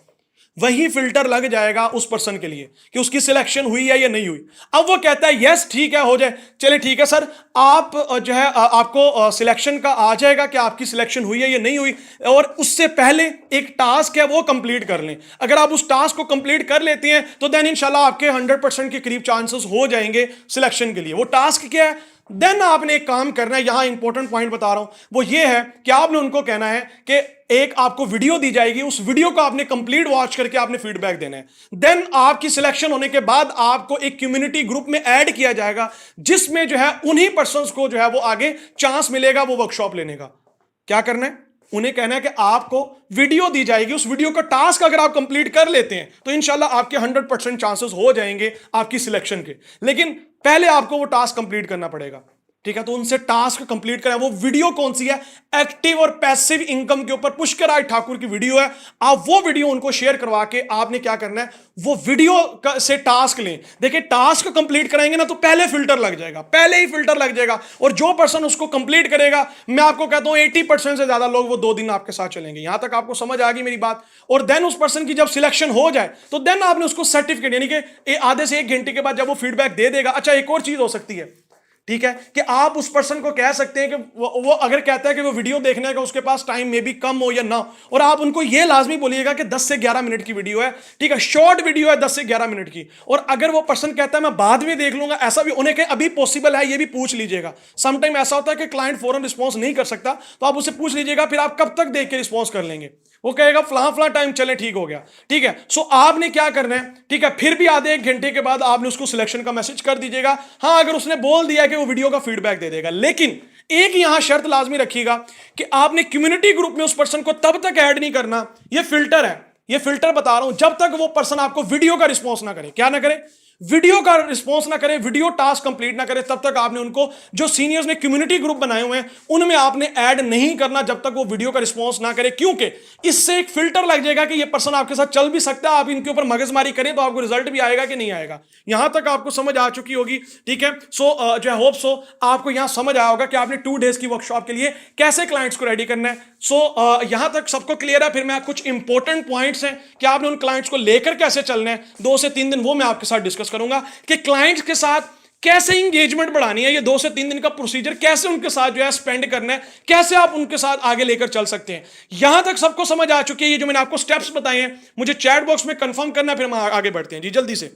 वही फिल्टर लग जाएगा उस पर्सन के लिए कि उसकी सिलेक्शन हुई है या नहीं हुई। अब वो कहता है यस ठीक है हो जाए, चले ठीक है सर, आप जो है आपको सिलेक्शन का आ जाएगा कि आपकी सिलेक्शन हुई है या नहीं हुई, और उससे पहले एक टास्क है वो कंप्लीट कर लें। अगर आप उस टास्क को कंप्लीट कर लेते हैं तो देन इंशाल्लाह आपके 100% के करीब चांसेस हो जाएंगे सिलेक्शन के लिए। वो टास्क क्या है? देन आपने एक काम करना है, यहां इंपॉर्टेंट पॉइंट बता रहा हूं, वो ये है कि आपने उनको कहना है कि एक आपको वीडियो दी जाएगी, उस वीडियो को आपने कंप्लीट वॉच करके आपने फीडबैक देना है। देन आपकी सिलेक्शन होने के बाद आपको एक कम्युनिटी ग्रुप में ऐड किया जाएगा, जिसमें जो है उन्हीं पर्संस को जो है वो आगे चांस मिलेगा वो वर्कशॉप लेने का। क्या करना है? उन्हें कहना है कि आपको वीडियो दी जाएगी, उस वीडियो का टास्क अगर आप कंप्लीट कर लेते हैं तो इंशाल्लाह आपके 100% चांसेस हो जाएंगे आपकी सिलेक्शन के। लेकिन पहले आपको वो टास्क कंप्लीट करना पड़ेगा। ठीक है, तो उनसे टास्क कंप्लीट करें। वो वीडियो कौन सी है? एक्टिव और पैसिव इनकम के ऊपर पुष्कर राज ठाकुर की वीडियो है। आप वो वीडियो उनको शेयर करवा के आपने क्या करना है, वो वीडियो से टास्क लें। देखिए टास्क कंप्लीट कराएंगे ना तो पहले फिल्टर लग जाएगा, पहले ही फिल्टर लग जाएगा, और जो पर्सन उसको कंप्लीट करेगा, मैं आपको कहता हूं 80% से ज्यादा लोग वो 2 दिन आपके साथ चलेंगे। यहां तक आपको समझ आ गई मेरी बात? और देन उस पर्सन की जब सिलेक्शन हो जाए तो देन आपने उसको सर्टिफिकेट, यानी कि आधे से 1 घंटे के बाद जब वो फीडबैक दे देगा। अच्छा, एक और चीज हो सकती है, ठीक है, कि आप उस पर्सन को कह सकते हैं कि वो अगर कहता है कि वो वीडियो देखने का उसके पास टाइम में भी कम हो या ना, और आप उनको ये लाजमी बोलिएगा कि 10 से 11 मिनट की वीडियो है, ठीक है, शॉर्ट वीडियो है 10 से 11 मिनट की। और अगर वो पर्सन कहता है मैं बाद में देख लूंगा, ऐसा भी उन्हें अभी पॉसिबल है, ये भी पूछ लीजिएगा। समटाइम ऐसा होता है कि क्लाइंट फौरन रिस्पॉन्स नहीं कर सकता, तो आप उससे पूछ लीजिएगा फिर आप कब तक देख के रिस्पॉन्स कर लेंगे। वो कहेगा फला टाइम चले, ठीक हो गया, ठीक है। सो आपने क्या करना है, ठीक है, फिर भी आधे 1 घंटे के बाद आपने उसको सिलेक्शन का मैसेज कर दीजिएगा। हाँ, अगर उसने बोल दिया कि वो वीडियो का फीडबैक दे देगा, लेकिन एक यहां शर्त लाजमी रखिएगा कि आपने कम्युनिटी ग्रुप में उस पर्सन को तब तक ऐड नहीं करना, ये फिल्टर है, ये फिल्टर बता रहा हूं, जब तक वो पर्सन आपको वीडियो का रिस्पॉन्स ना करे। क्या ना करे? वीडियो का रिस्पॉन्स ना करे, वीडियो टास्क कंप्लीट ना करे, तब तक आपने उनको, जो सीनियर्स ने कम्युनिटी ग्रुप बनाए हुए हैं उनमें आपने ऐड नहीं करना जब तक वो वीडियो का रिस्पॉन्स ना करे, क्योंकि इससे एक फिल्टर लग जाएगा कि ये पर्सन आपके साथ चल भी सकता है। आप इनके ऊपर मगजमारी करें तो आपको रिजल्ट भी आएगा कि नहीं आएगा। यहां तक आपको समझ आ चुकी होगी, ठीक है। सो जो है होप सो आपको यहां समझ आया होगा कि आपने 2 डेज की वर्कशॉप के लिए कैसे क्लाइंट्स को रेडी करना है। सो यहां तक सबको क्लियर है। फिर मैं कुछ इंपॉर्टेंट पॉइंट्स हैं कि आपने उन क्लाइंट्स को लेकर कैसे चलना है 2 से 3 दिन, वो मैं आपके साथ डिस्कस करूंगा कि क्लाइंट्स के साथ कैसे इंगेजमेंट बढ़ानी है, ये 2 से 3 दिन का प्रोसीजर कैसे उनके साथ जो है स्पेंड करना है, कैसे आप उनके साथ आगे लेकर चल सकते हैं। यहां तक सबको समझ आ चुकी है? ये जो मैंने आपको स्टेप्स बताए हैं मुझे चैट बॉक्स में कंफर्म करना है, फिर हम आगे बढ़ते हैं जी जल्दी से।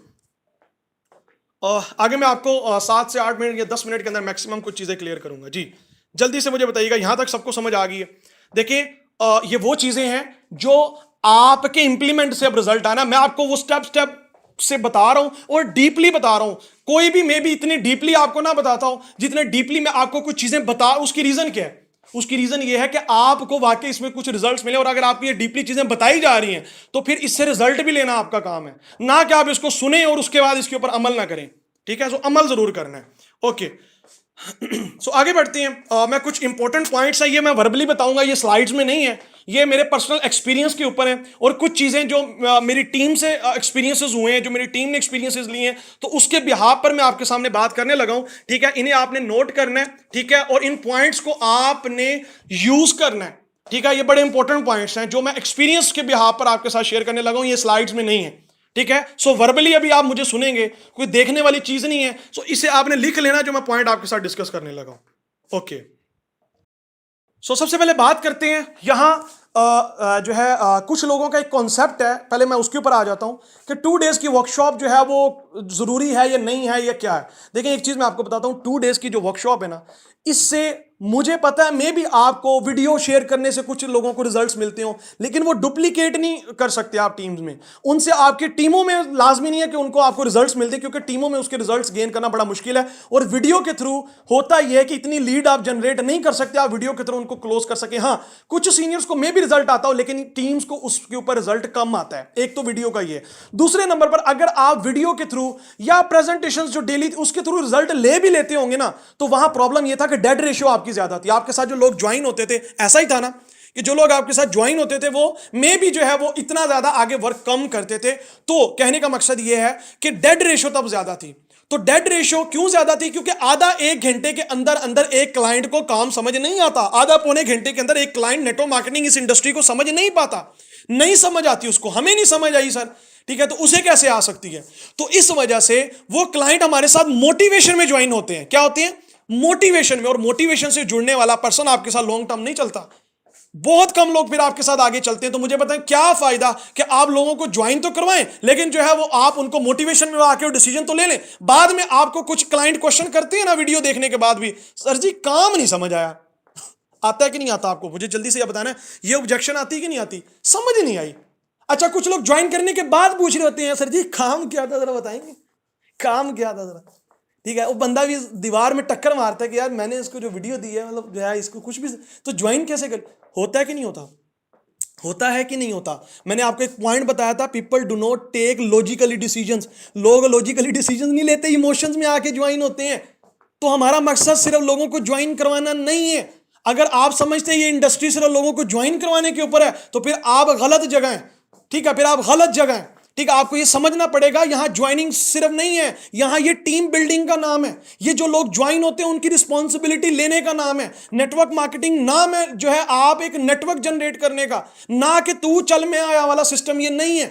आगे मैं आपको 7 से 8 मिनट या 10 मिनट के अंदर मैक्सिमम कुछ चीजें क्लियर करूंगा जी। जल्दी से मुझे बताइएगा यहां तक सबको समझ आ गई है? देखिए ये वो चीजें हैं जो आपके इंप्लीमेंट से अब रिजल्ट आना। मैं आपको वो स्टेप से बता रहा हूं और डीपली बता रहा हूं। कोई भी मैं भी इतनी डीपली आपको ना बताता हूं जितने डीपली मैं आपको कुछ चीजें बता। उसकी रीजन क्या है? उसकी रीजन ये है कि आपको वाकई इसमें कुछ रिजल्ट्स मिले, और अगर आपको ये डीपली चीजें बताई जा रही हैं तो फिर इससे रिजल्ट भी लेना आपका काम है, ना कि आप इसको सुने और उसके बाद इसके ऊपर अमल ना करें, ठीक है। सो अमल जरूर करना है, ओके। सो आगे बढ़ते हैं। मैं कुछ इंपॉर्टेंट पॉइंट्स है, ये मैं वर्बली बताऊंगा, ये स्लाइड्स में नहीं है, ये मेरे पर्सनल एक्सपीरियंस के ऊपर है, और कुछ चीजें जो मेरी टीम से एक्सपीरियंसेस हुए हैं, जो मेरी टीम ने एक्सपीरियंसेस लिए हैं, तो उसके बिहाफ पर मैं आपके सामने बात करने लगा हूं, ठीक है। इन्हें आपने नोट करना है, ठीक है, और इन पॉइंट्स को आपने यूज करना है, ठीक है। ये बड़े इंपॉर्टेंट पॉइंट्स हैं जो मैं एक्सपीरियंस के बिहाफ पर आपके साथ शेयर करने लगा हूं, ये स्लाइड्स में नहीं है, ठीक है। सो वर्बली अभी आप मुझे सुनेंगे, कोई देखने वाली चीज नहीं है। सो इसे आपने लिख लेना जो मैं पॉइंट आपके साथ डिस्कस करने लगा हूं, ओके। सो सबसे पहले बात करते हैं यहां जो है कुछ लोगों का एक कॉन्सेप्ट है, पहले मैं उसके ऊपर आ जाता हूं कि 2 डेज की वर्कशॉप जो है वो जरूरी है या नहीं है या क्या है। देखिए एक चीज मैं आपको बताता हूं, 2 डेज की जो वर्कशॉप है ना, इससे मुझे पता है मे भी आपको वीडियो शेयर करने से कुछ लोगों को रिजल्ट्स मिलते हो, लेकिन वो डुप्लीकेट नहीं कर सकते आप टीम्स में। उनसे आपकी टीमों में लाजमी नहीं है कि उनको आपको रिजल्ट्स मिलते, क्योंकि टीमों में उसके रिजल्ट्स गेन करना बड़ा मुश्किल है। और वीडियो के थ्रू होता यह है कि इतनी लीड आप जनरेट नहीं कर सकते, आप वीडियो के थ्रू उनको क्लोज कर सके। हाँ, कुछ सीनियर्स को मे भी रिजल्ट आता हो, लेकिन टीम्स को उसके ऊपर रिजल्ट कम आता है। एक तो वीडियो का ये। दूसरे नंबर पर अगर आप वीडियो के थ्रू या प्रेजेंटेशन जो डेली उसके थ्रू रिजल्ट ले भी लेते होंगे ना, तो वहां प्रॉब्लम यह था कि डेड रेशियो आपकी ज्यादा थी। आपके साथ जो लोग ज्वाइन होते थे, ऐसा ही था ना कि जो लोग आपके साथ ज्वाइन होते थे वो मे भी जो है वो इतना ज्यादा आगे वर्क कम करते थे। तो कहने का मकसद ये है कि डेड रेशियो तब ज्यादा थी। तो डेड रेशियो क्यों ज्यादा थी? क्योंकि आधा 1 घंटे के अंदर अंदर एक क्लाइंट को काम समझ नहीं आता, आधा पौने घंटे के अंदर एक क्लाइंट नेटवर्क मार्केटिंग इस इंडस्ट्री को समझ नहीं पाता, नहीं समझ आती उसको। हमें नहीं समझ आई सर, ठीक है, तो उसे कैसे आ सकती है? तो इस वजह से वो क्लाइंट हमारे साथ मोटिवेशन में ज्वाइन होते हैं। क्या होते हैं? मोटिवेशन में। और मोटिवेशन से जुड़ने वाला पर्सन आपके साथ लॉन्ग टर्म नहीं चलता। बहुत कम लोग फिर आपके साथ आगे चलते हैं। तो मुझे बताएं क्या फायदा कि आप लोगों को ज्वाइन तो करवाएं, लेकिन जो है वो आप उनको मोटिवेशन में आके डिसीजन तो ले लें, बाद में आपको कुछ क्लाइंट क्वेश्चन करते हैं ना वीडियो देखने के बाद भी, सर जी काम नहीं समझ आया। आता है कि नहीं आता आपको? मुझे जल्दी से यह बताना है, ये ऑब्जेक्शन आती कि नहीं आती? समझ नहीं आई। अच्छा, कुछ लोग ज्वाइन करने के बाद पूछ रहे होते हैं, सर जी काम क्या था जरा बताएंगे, काम क्या था जरा, ठीक है। वो बंदा भी दीवार में टक्कर मारता है कि यार मैंने इसको जो वीडियो दी है, मतलब जो है इसको कुछ भी, तो ज्वाइन कैसे कर? होता है कि नहीं होता? होता है कि नहीं होता? मैंने आपको एक पॉइंट बताया था, people do not take logically decisions. लोग लॉजिकली डिसीजंस नहीं लेते, इमोशंस में आके ज्वाइन होते हैं। तो हमारा मकसद सिर्फ लोगों को ज्वाइन करवाना नहीं है। अगर आप समझते हैं ये इंडस्ट्री सिर्फ लोगों को ज्वाइन करवाने के ऊपर है तो फिर आप गलत जगह हैं, ठीक है, फिर आप गलत जगह हैं, ठीक है। आपको ये समझना पड़ेगा यहां ज्वाइनिंग सिर्फ नहीं है, यहां ये टीम बिल्डिंग का नाम है। ये जो लोग ज्वाइन होते हैं उनकी रिस्पॉन्सिबिलिटी लेने का नाम है। नेटवर्क मार्केटिंग नाम है जो है आप एक नेटवर्क जनरेट करने का, ना कि तू चल में आया वाला सिस्टम ये नहीं है,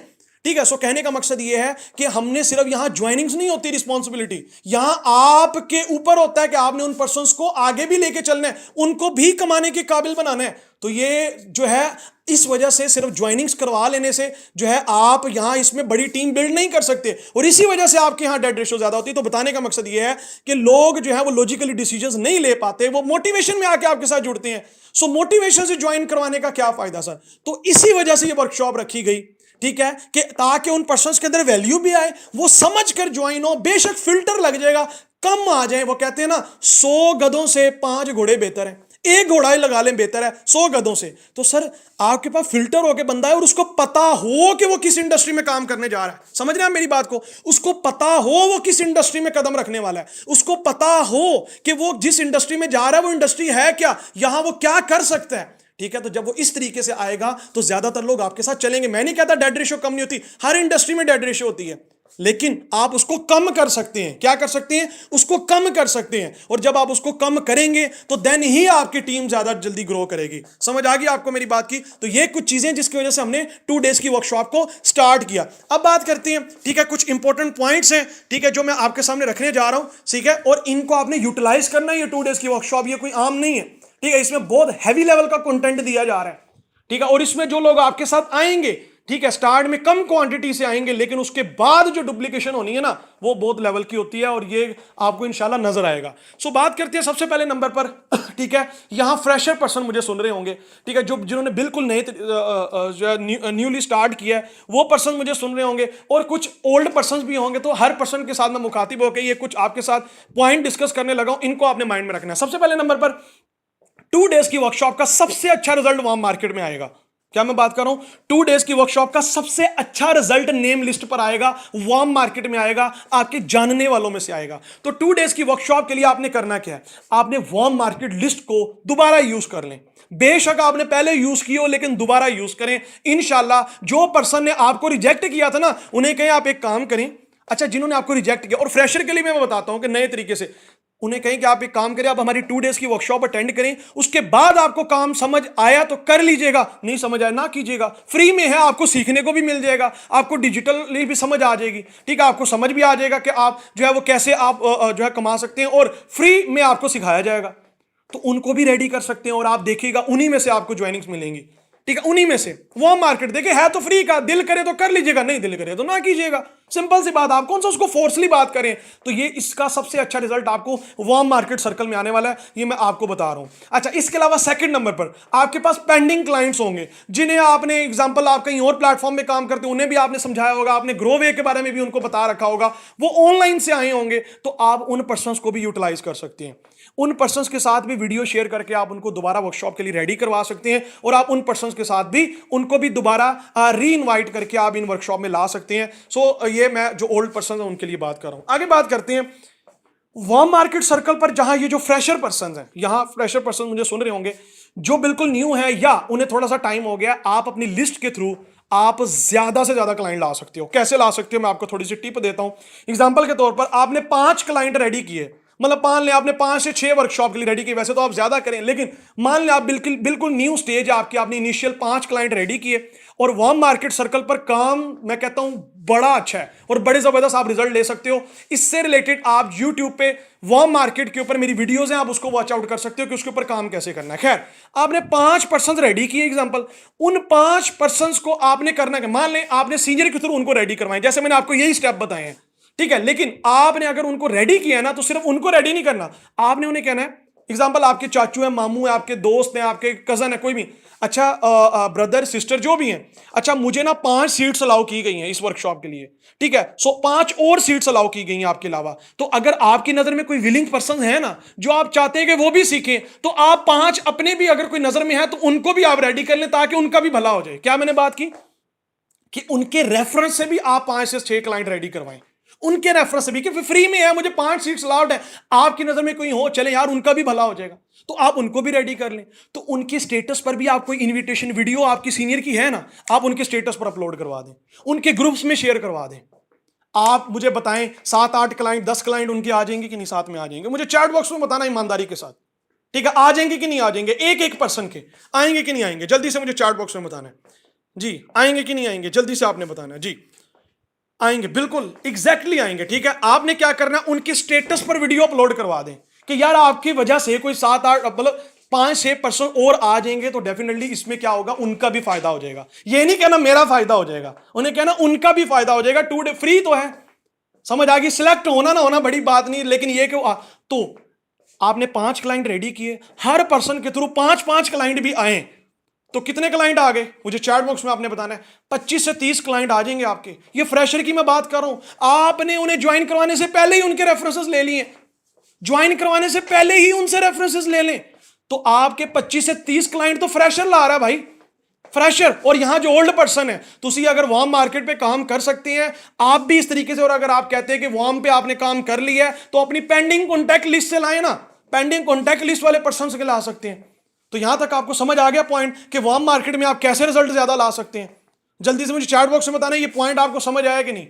ठीक है। सो कहने का मकसद ये है कि हमने सिर्फ यहां ज्वाइनिंग्स नहीं होती रिस्पॉन्सिबिलिटी, यहां आपके ऊपर होता है कि आपने उन पर्सन्स को आगे भी लेके चलना है, उनको भी कमाने के काबिल बनाना है। तो ये जो है इस वजह से सिर्फ ज्वाइनिंग्स करवा लेने से जो है आप यहां इसमें बड़ी टीम बिल्ड नहीं कर सकते, और इसी वजह से आपके यहां डेड रेशियो ज्यादा होती है। तो बताने का मकसद ये है कि लोग जो है वो लॉजिकली डिसीजंस नहीं ले पाते, वो मोटिवेशन में आके आपके साथ जुड़ते हैं। सो मोटिवेशन से ज्वाइन करवाने का क्या फायदा सर? तो इसी वजह से ये वर्कशॉप रखी गई, ठीक है, कि ताकि उन पर्सन्स के अंदर वैल्यू भी आए, वो समझ कर ज्वाइन हो। बेशक फिल्टर लग जाएगा, कम आ जाए, वो कहते हैं ना 100 गधों से 5 घोड़े बेहतर है, एक घोड़ा ही लगा लें बेहतर है 100 गधों से। तो सर आपके पास फिल्टर होके बंदा है और उसको पता हो कि वो किस इंडस्ट्री में काम करने जा रहा है, समझ रहे हैं मेरी बात को? उसको पता हो वो किस इंडस्ट्री में कदम रखने वाला है, उसको पता हो कि वो जिस इंडस्ट्री में जा रहा है वो इंडस्ट्री है क्या, यहां वो क्या कर सकता है, ठीक है। तो जब वो इस तरीके से आएगा तो ज्यादातर लोग आपके साथ चलेंगे। मैं नहीं कहता डेड रेशियो कम नहीं होती, हर इंडस्ट्री में डेड रेशियो होती है, लेकिन आप उसको कम कर सकते हैं। क्या कर सकते हैं? उसको कम कर सकते हैं। और जब आप उसको कम करेंगे तो देन ही आपकी टीम ज्यादा जल्दी ग्रो करेगी। समझ आ गई आपको मेरी बात की? तो ये कुछ चीजें जिसकी वजह से हमने 2 डेज की वर्कशॉप को स्टार्ट किया। अब बात करते हैं, ठीक है, कुछ इंपॉर्टेंट पॉइंट्स हैं, ठीक है, जो मैं आपके सामने रखने जा रहा हूं, ठीक है, और इनको आपने यूटिलाइज करना है। ये 2 डेज की वर्कशॉप ये कोई आम नहीं है, ठीक है, इसमें बहुत हैवी लेवल का कंटेंट दिया जा रहा है, ठीक है। और इसमें जो लोग आपके साथ आएंगे, ठीक है, स्टार्ट में कम क्वांटिटी से आएंगे, लेकिन उसके बाद जो डुप्लीकेशन होनी है ना वो बहुत लेवल की होती है, और ये आपको इंशाल्लाह नजर आएगा। सो बात करते हैं सबसे पहले नंबर पर, ठीक है, यहां फ्रेशर पर्सन मुझे सुन रहे होंगे, ठीक है, जो जिन्होंने बिल्कुल नए न्यूली स्टार्ट किया है वो पर्सन मुझे सुन रहे होंगे, और कुछ ओल्ड पर्सन भी होंगे। तो हर पर्सन के साथ मैं मुखातिब होकर ये कुछ आपके साथ पॉइंट डिस्कस करने लगा हूं, इनको आपने माइंड में रखना है। सबसे पहले नंबर पर 2 डेज की वर्कशॉप का सबसे अच्छा रिजल्ट वार्म मार्केट में आएगा। क्या मैं बात कर रहा हूं? 2 डेज की वर्कशॉप का सबसे अच्छा रिजल्ट नेम लिस्ट पर आएगा, वार्म मार्केट में आएगा, आपके जानने वालों में से आएगा। तो 2 डेज की वर्कशॉप के लिए आपने करना क्या है? आपने वार्म मार्केट लिस्ट को दोबारा यूज कर लें। बेशक आपने पहले यूज की हो, लेकिन दोबारा यूज करें इंशाल्लाह। जो पर्सन ने आपको रिजेक्ट किया था ना, उन्हें कहें आप एक काम करें, अच्छा जिन्होंने आपको रिजेक्ट किया, और फ्रेशर के लिए मैं बताता हूं कि नए तरीके से उन्हें कहें कि आप एक काम करें, आप हमारी 2 डेज की वर्कशॉप अटेंड करें, उसके बाद आपको काम समझ आया तो कर लीजिएगा, नहीं समझ आया ना कीजिएगा। फ्री में है, आपको सीखने को भी मिल जाएगा, आपको डिजिटली भी समझ आ जाएगी, ठीक है, आपको समझ भी आ जाएगा कि आप जो है वो कैसे आप जो है कमा सकते हैं, और फ्री में आपको सिखाया जाएगा। तो उनको भी रेडी कर सकते हैं, और आप देखिएगा उन्हीं में से आपको ज्वाइनिंग्स मिलेंगी, ठीक है, उन्हीं में से। वो मार्केट देखिए है तो फ्री का, दिल करे तो कर लीजिएगा, नहीं दिल करे तो ना कीजिएगा, सिंपल सी बात। आप कौन सा उसको फोर्सली बात करें? तो ये इसका सबसे अच्छा रिजल्ट आपको वार्म मार्केट सर्कल में आने वाला है, ये मैं आपको बता रहा हूं। अच्छा, इसके अलावा सेकंड नंबर पर आपके पास पेंडिंग क्लाइंट्स होंगे, जिन्हें आपने एग्जांपल आप कहीं और प्लेटफॉर्म में काम करते हैं, उन्हें भी आपने समझाया होगा, आपने ग्रो वे के बारे में भी उनको बता रखा होगा, वो ऑनलाइन से आए होंगे, तो आप उन पर्सन्स को भी यूटिलाइज कर सकते हैं। उन पर्सन्स के साथ भी वीडियो शेयर करके आप उनको दोबारा वर्कशॉप के लिए रेडी करवा सकते हैं, और आप उन पर्सन्स के साथ भी उनको भी दोबारा री इनवाइट करके आप इन वर्कशॉप में ला सकते हैं। सो ये मैं जो ओल्ड पर्सन है उनके लिए बात कर रहा हूं। आगे बात करते हैं वार्म मार्केट सर्कल पर, जहां ये जो फ्रेशर पर्सन हैं, यहां फ्रेशर पर्सन मुझे सुन रहे होंगे जो बिल्कुल न्यू है या उन्हें थोड़ा सा टाइम हो गया, आप अपनी लिस्ट के थ्रू आप ज्यादा से ज्यादा क्लाइंट ला सकते हो। कैसे ला सकते हो? मैं आपको थोड़ी सी टिप देता हूं। एग्जांपल के तौर पर आपने 5 क्लाइंट रेडी किए, मतलब मान लें आपने 5 से 6 वर्कशॉप के लिए रेडी किए, वैसे तो आप ज्यादा करें, लेकिन मान लें आप बिल्कुल न्यू स्टेज है आपकी, आपने इनिशियल 5 क्लाइंट रेडी किए, और वार्म मार्केट सर्कल पर काम मैं कहता हूं बड़ा अच्छा है, और बड़े जबरदस्त आप रिजल्ट ले सकते हो। इससे रिलेटेड आप यूट्यूब पे वार्म मार्केट के ऊपर मेरी वीडियोस हैं, आप उसको वॉच आउट कर सकते हो कि उसके ऊपर काम कैसे करना है। खैर, आपने 5 पर्सन रेडी किए एग्जांपल, उन 5 पर्सन को आपने करना है, मान लें आपने सीनियर के थ्रू उनको रेडी करवाएं, जैसे मैंने आपको यही स्टेप बताए हैं, ठीक है, लेकिन आपने अगर उनको रेडी किया ना, तो सिर्फ उनको रेडी नहीं करना, आपने उन्हें कहना है, एग्जांपल आपके चाचू हैं, मामू हैं, आपके दोस्त हैं, आपके कजन है, कोई भी, अच्छा ब्रदर सिस्टर जो भी हैं, अच्छा मुझे ना 5 सीट्स अलाउ की गई हैं इस वर्कशॉप के लिए, ठीक है, सो 5 और सीट्स अलाउ की गई हैं आपके अलावा। तो अगर आपकी नजर में कोई विलिंग पर्सन है ना, जो आप चाहते हैं कि वो भी सीखें, तो आप 5 अपने भी अगर कोई नजर में है तो उनको भी आप रेडी कर लें, ताकि उनका भी भला हो जाए। क्या मैंने बात की कि उनके रेफरेंस से भी आप 5 से 6 क्लाइंट रेडी करवाएं, उनके रेफरेंस से भी, कि फ्री में है, मुझे 5 सीट्स अलाउड है, आपकी नजर में कोई हो चले यार उनका भी भला हो जाएगा, तो आप उनको भी रेडी कर लें। तो उनके स्टेटस पर भी आप कोई इनविटेशन वीडियो आपकी सीनियर की है ना, आप उनके स्टेटस पर अपलोड करवा दें, उनके ग्रुप्स में शेयर करवा दें। आप मुझे बताएं 7-8 क्लाइंट 10 क्लाइंट उनके आ जाएंगे कि नहीं, साथ में आ जाएंगे, मुझे चैट बॉक्स में बताना ईमानदारी के साथ, ठीक है, आ जाएंगे कि नहीं आ जाएंगे, एक एक पर्सन के आएंगे कि नहीं आएंगे, जल्दी से मुझे चैट बॉक्स में बताना है जी, आएंगे कि नहीं आएंगे, जल्दी से आपने बताना है जी। आएंगे, बिल्कुल एग्जैक्टली आएंगे, ठीक है। आपने क्या करना है, उनके स्टेटस पर वीडियो अपलोड करवा दें कि यार आपकी वजह से कोई 7-8 मतलब 5-6 पर्सन और आ जाएंगे, तो डेफिनेटली इसमें क्या होगा, उनका भी फायदा हो जाएगा। ये नहीं कहना मेरा फायदा हो जाएगा, उन्हें कहना उनका भी फायदा हो जाएगा। 2 डे फ्री तो है, समझ आ गई। सिलेक्ट होना ना होना बड़ी बात नहीं, लेकिन ये कि तो आपने 5 क्लाइंट रेडी किए, हर पर्सन के थ्रू 5-5 क्लाइंट भी आए, तो कितने क्लाइंट आ गए, मुझे चैट बॉक्स में आपने बताना है। 25 से 30 क्लाइंट आ जाएंगे आपके। ये फ्रेशर की मैं बात कर रहा हूं, आपने उन्हें ज्वाइन करवाने से पहले ही उनके रेफरेंसेस ले लिए, ज्वाइन करवाने से पहले ही उनसे रेफरेंसेस ले लें, तो आपके 25 से 30 क्लाइंट तो फ्रेशर ला रहा है भाई, फ्रेशर। और यहां जो ओल्ड पर्सन है, तुसी अगर वार्म मार्केट पे काम कर सकते हैं आप भी इस तरीके से, और अगर आप कहते हैं कि वार्म पे आपने काम कर लिया है, तो अपनी पेंडिंग कॉन्टैक्ट लिस्ट से लाए ना, पेंडिंग कॉन्टैक्ट लिस्ट वाले पर्सन से ला सकते हैं। तो यहां तक आपको समझ आ गया पॉइंट कि वार्म मार्केट में आप कैसे रिजल्ट ज्यादा ला सकते हैं। जल्दी से मुझे चैट बॉक्स में बताना ये पॉइंट आपको समझ आया कि नहीं,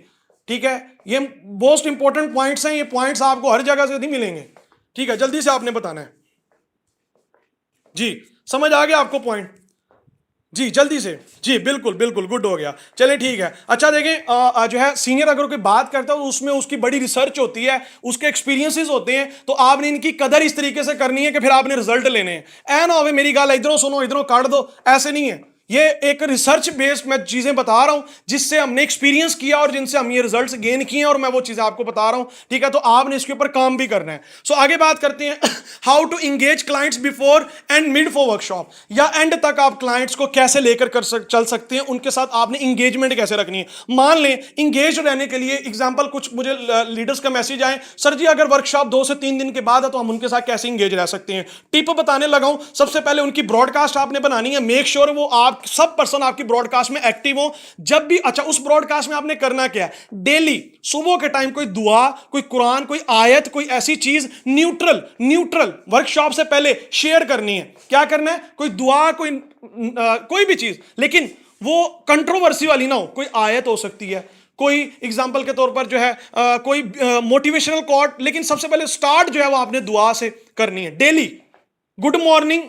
ठीक है। ये मोस्ट इंपॉर्टेंट पॉइंट्स हैं, ये पॉइंट्स आपको हर जगह से नहीं मिलेंगे, ठीक है। जल्दी से आपने बताना है जी, समझ आ गया आपको पॉइंट जी, जल्दी से जी, बिल्कुल बिल्कुल, गुड हो गया, चलिए ठीक है। अच्छा देखें, जो है सीनियर अगर कोई बात करता है तो उसमें उसकी बड़ी रिसर्च होती है, उसके एक्सपीरियंसेस होते हैं, तो आपने इनकी कदर इस तरीके से करनी है कि फिर आपने रिजल्ट लेने हैं। ऐ ना हो मेरी गाल इधरों सुनो इधरों काट दो, ऐसे नहीं है। ये एक रिसर्च बेस्ड मैं चीजें बता रहा हूं जिससे हमने एक्सपीरियंस किया और जिनसे हम ये रिजल्ट्स गेन किए हैं, और मैं वो चीजें आपको बता रहा हूं, ठीक है। तो आपने इसके ऊपर काम भी करना है। सो आगे बात करते हैं how to engage clients before and mid for workshop, या एंड तक आप क्लाइंट्स को कैसे लेकर चल सकते हैं, उनके साथ आपने इंगेजमेंट कैसे रखनी है। मान लें इंगेज रहने के लिए एग्जाम्पल, कुछ मुझे लीडर्स का मैसेज आए, सर जी अगर वर्कशॉप 2 से 3 दिन के बाद है तो हम उनके साथ कैसे इंगेज रह सकते हैं। टिप बताने लगा हूं, सबसे पहले उनकी ब्रॉडकास्ट आपने बनानी है, मेक श्योर वो आप सब पर्सन आपकी ब्रॉडकास्ट में एक्टिव हो जब भी। अच्छा, उस ब्रॉडकास्ट में आपने करना क्या है, डेली सुबह के टाइम कोई दुआ, कोई कुरान, कोई आयत, कोई ऐसी चीज न्यूट्रल वर्कशॉप से पहले शेयर करनी है। क्या करना है, कोई दुआ, कोई भी चीज, लेकिन वो कंट्रोवर्सी वाली ना हो। कोई आयत हो सकती है, कोई एग्जाम्पल के तौर पर जो है कोई मोटिवेशनल कोट, लेकिन सबसे पहले स्टार्ट जो है वो आपने दुआ से करनी है। डेली गुड मॉर्निंग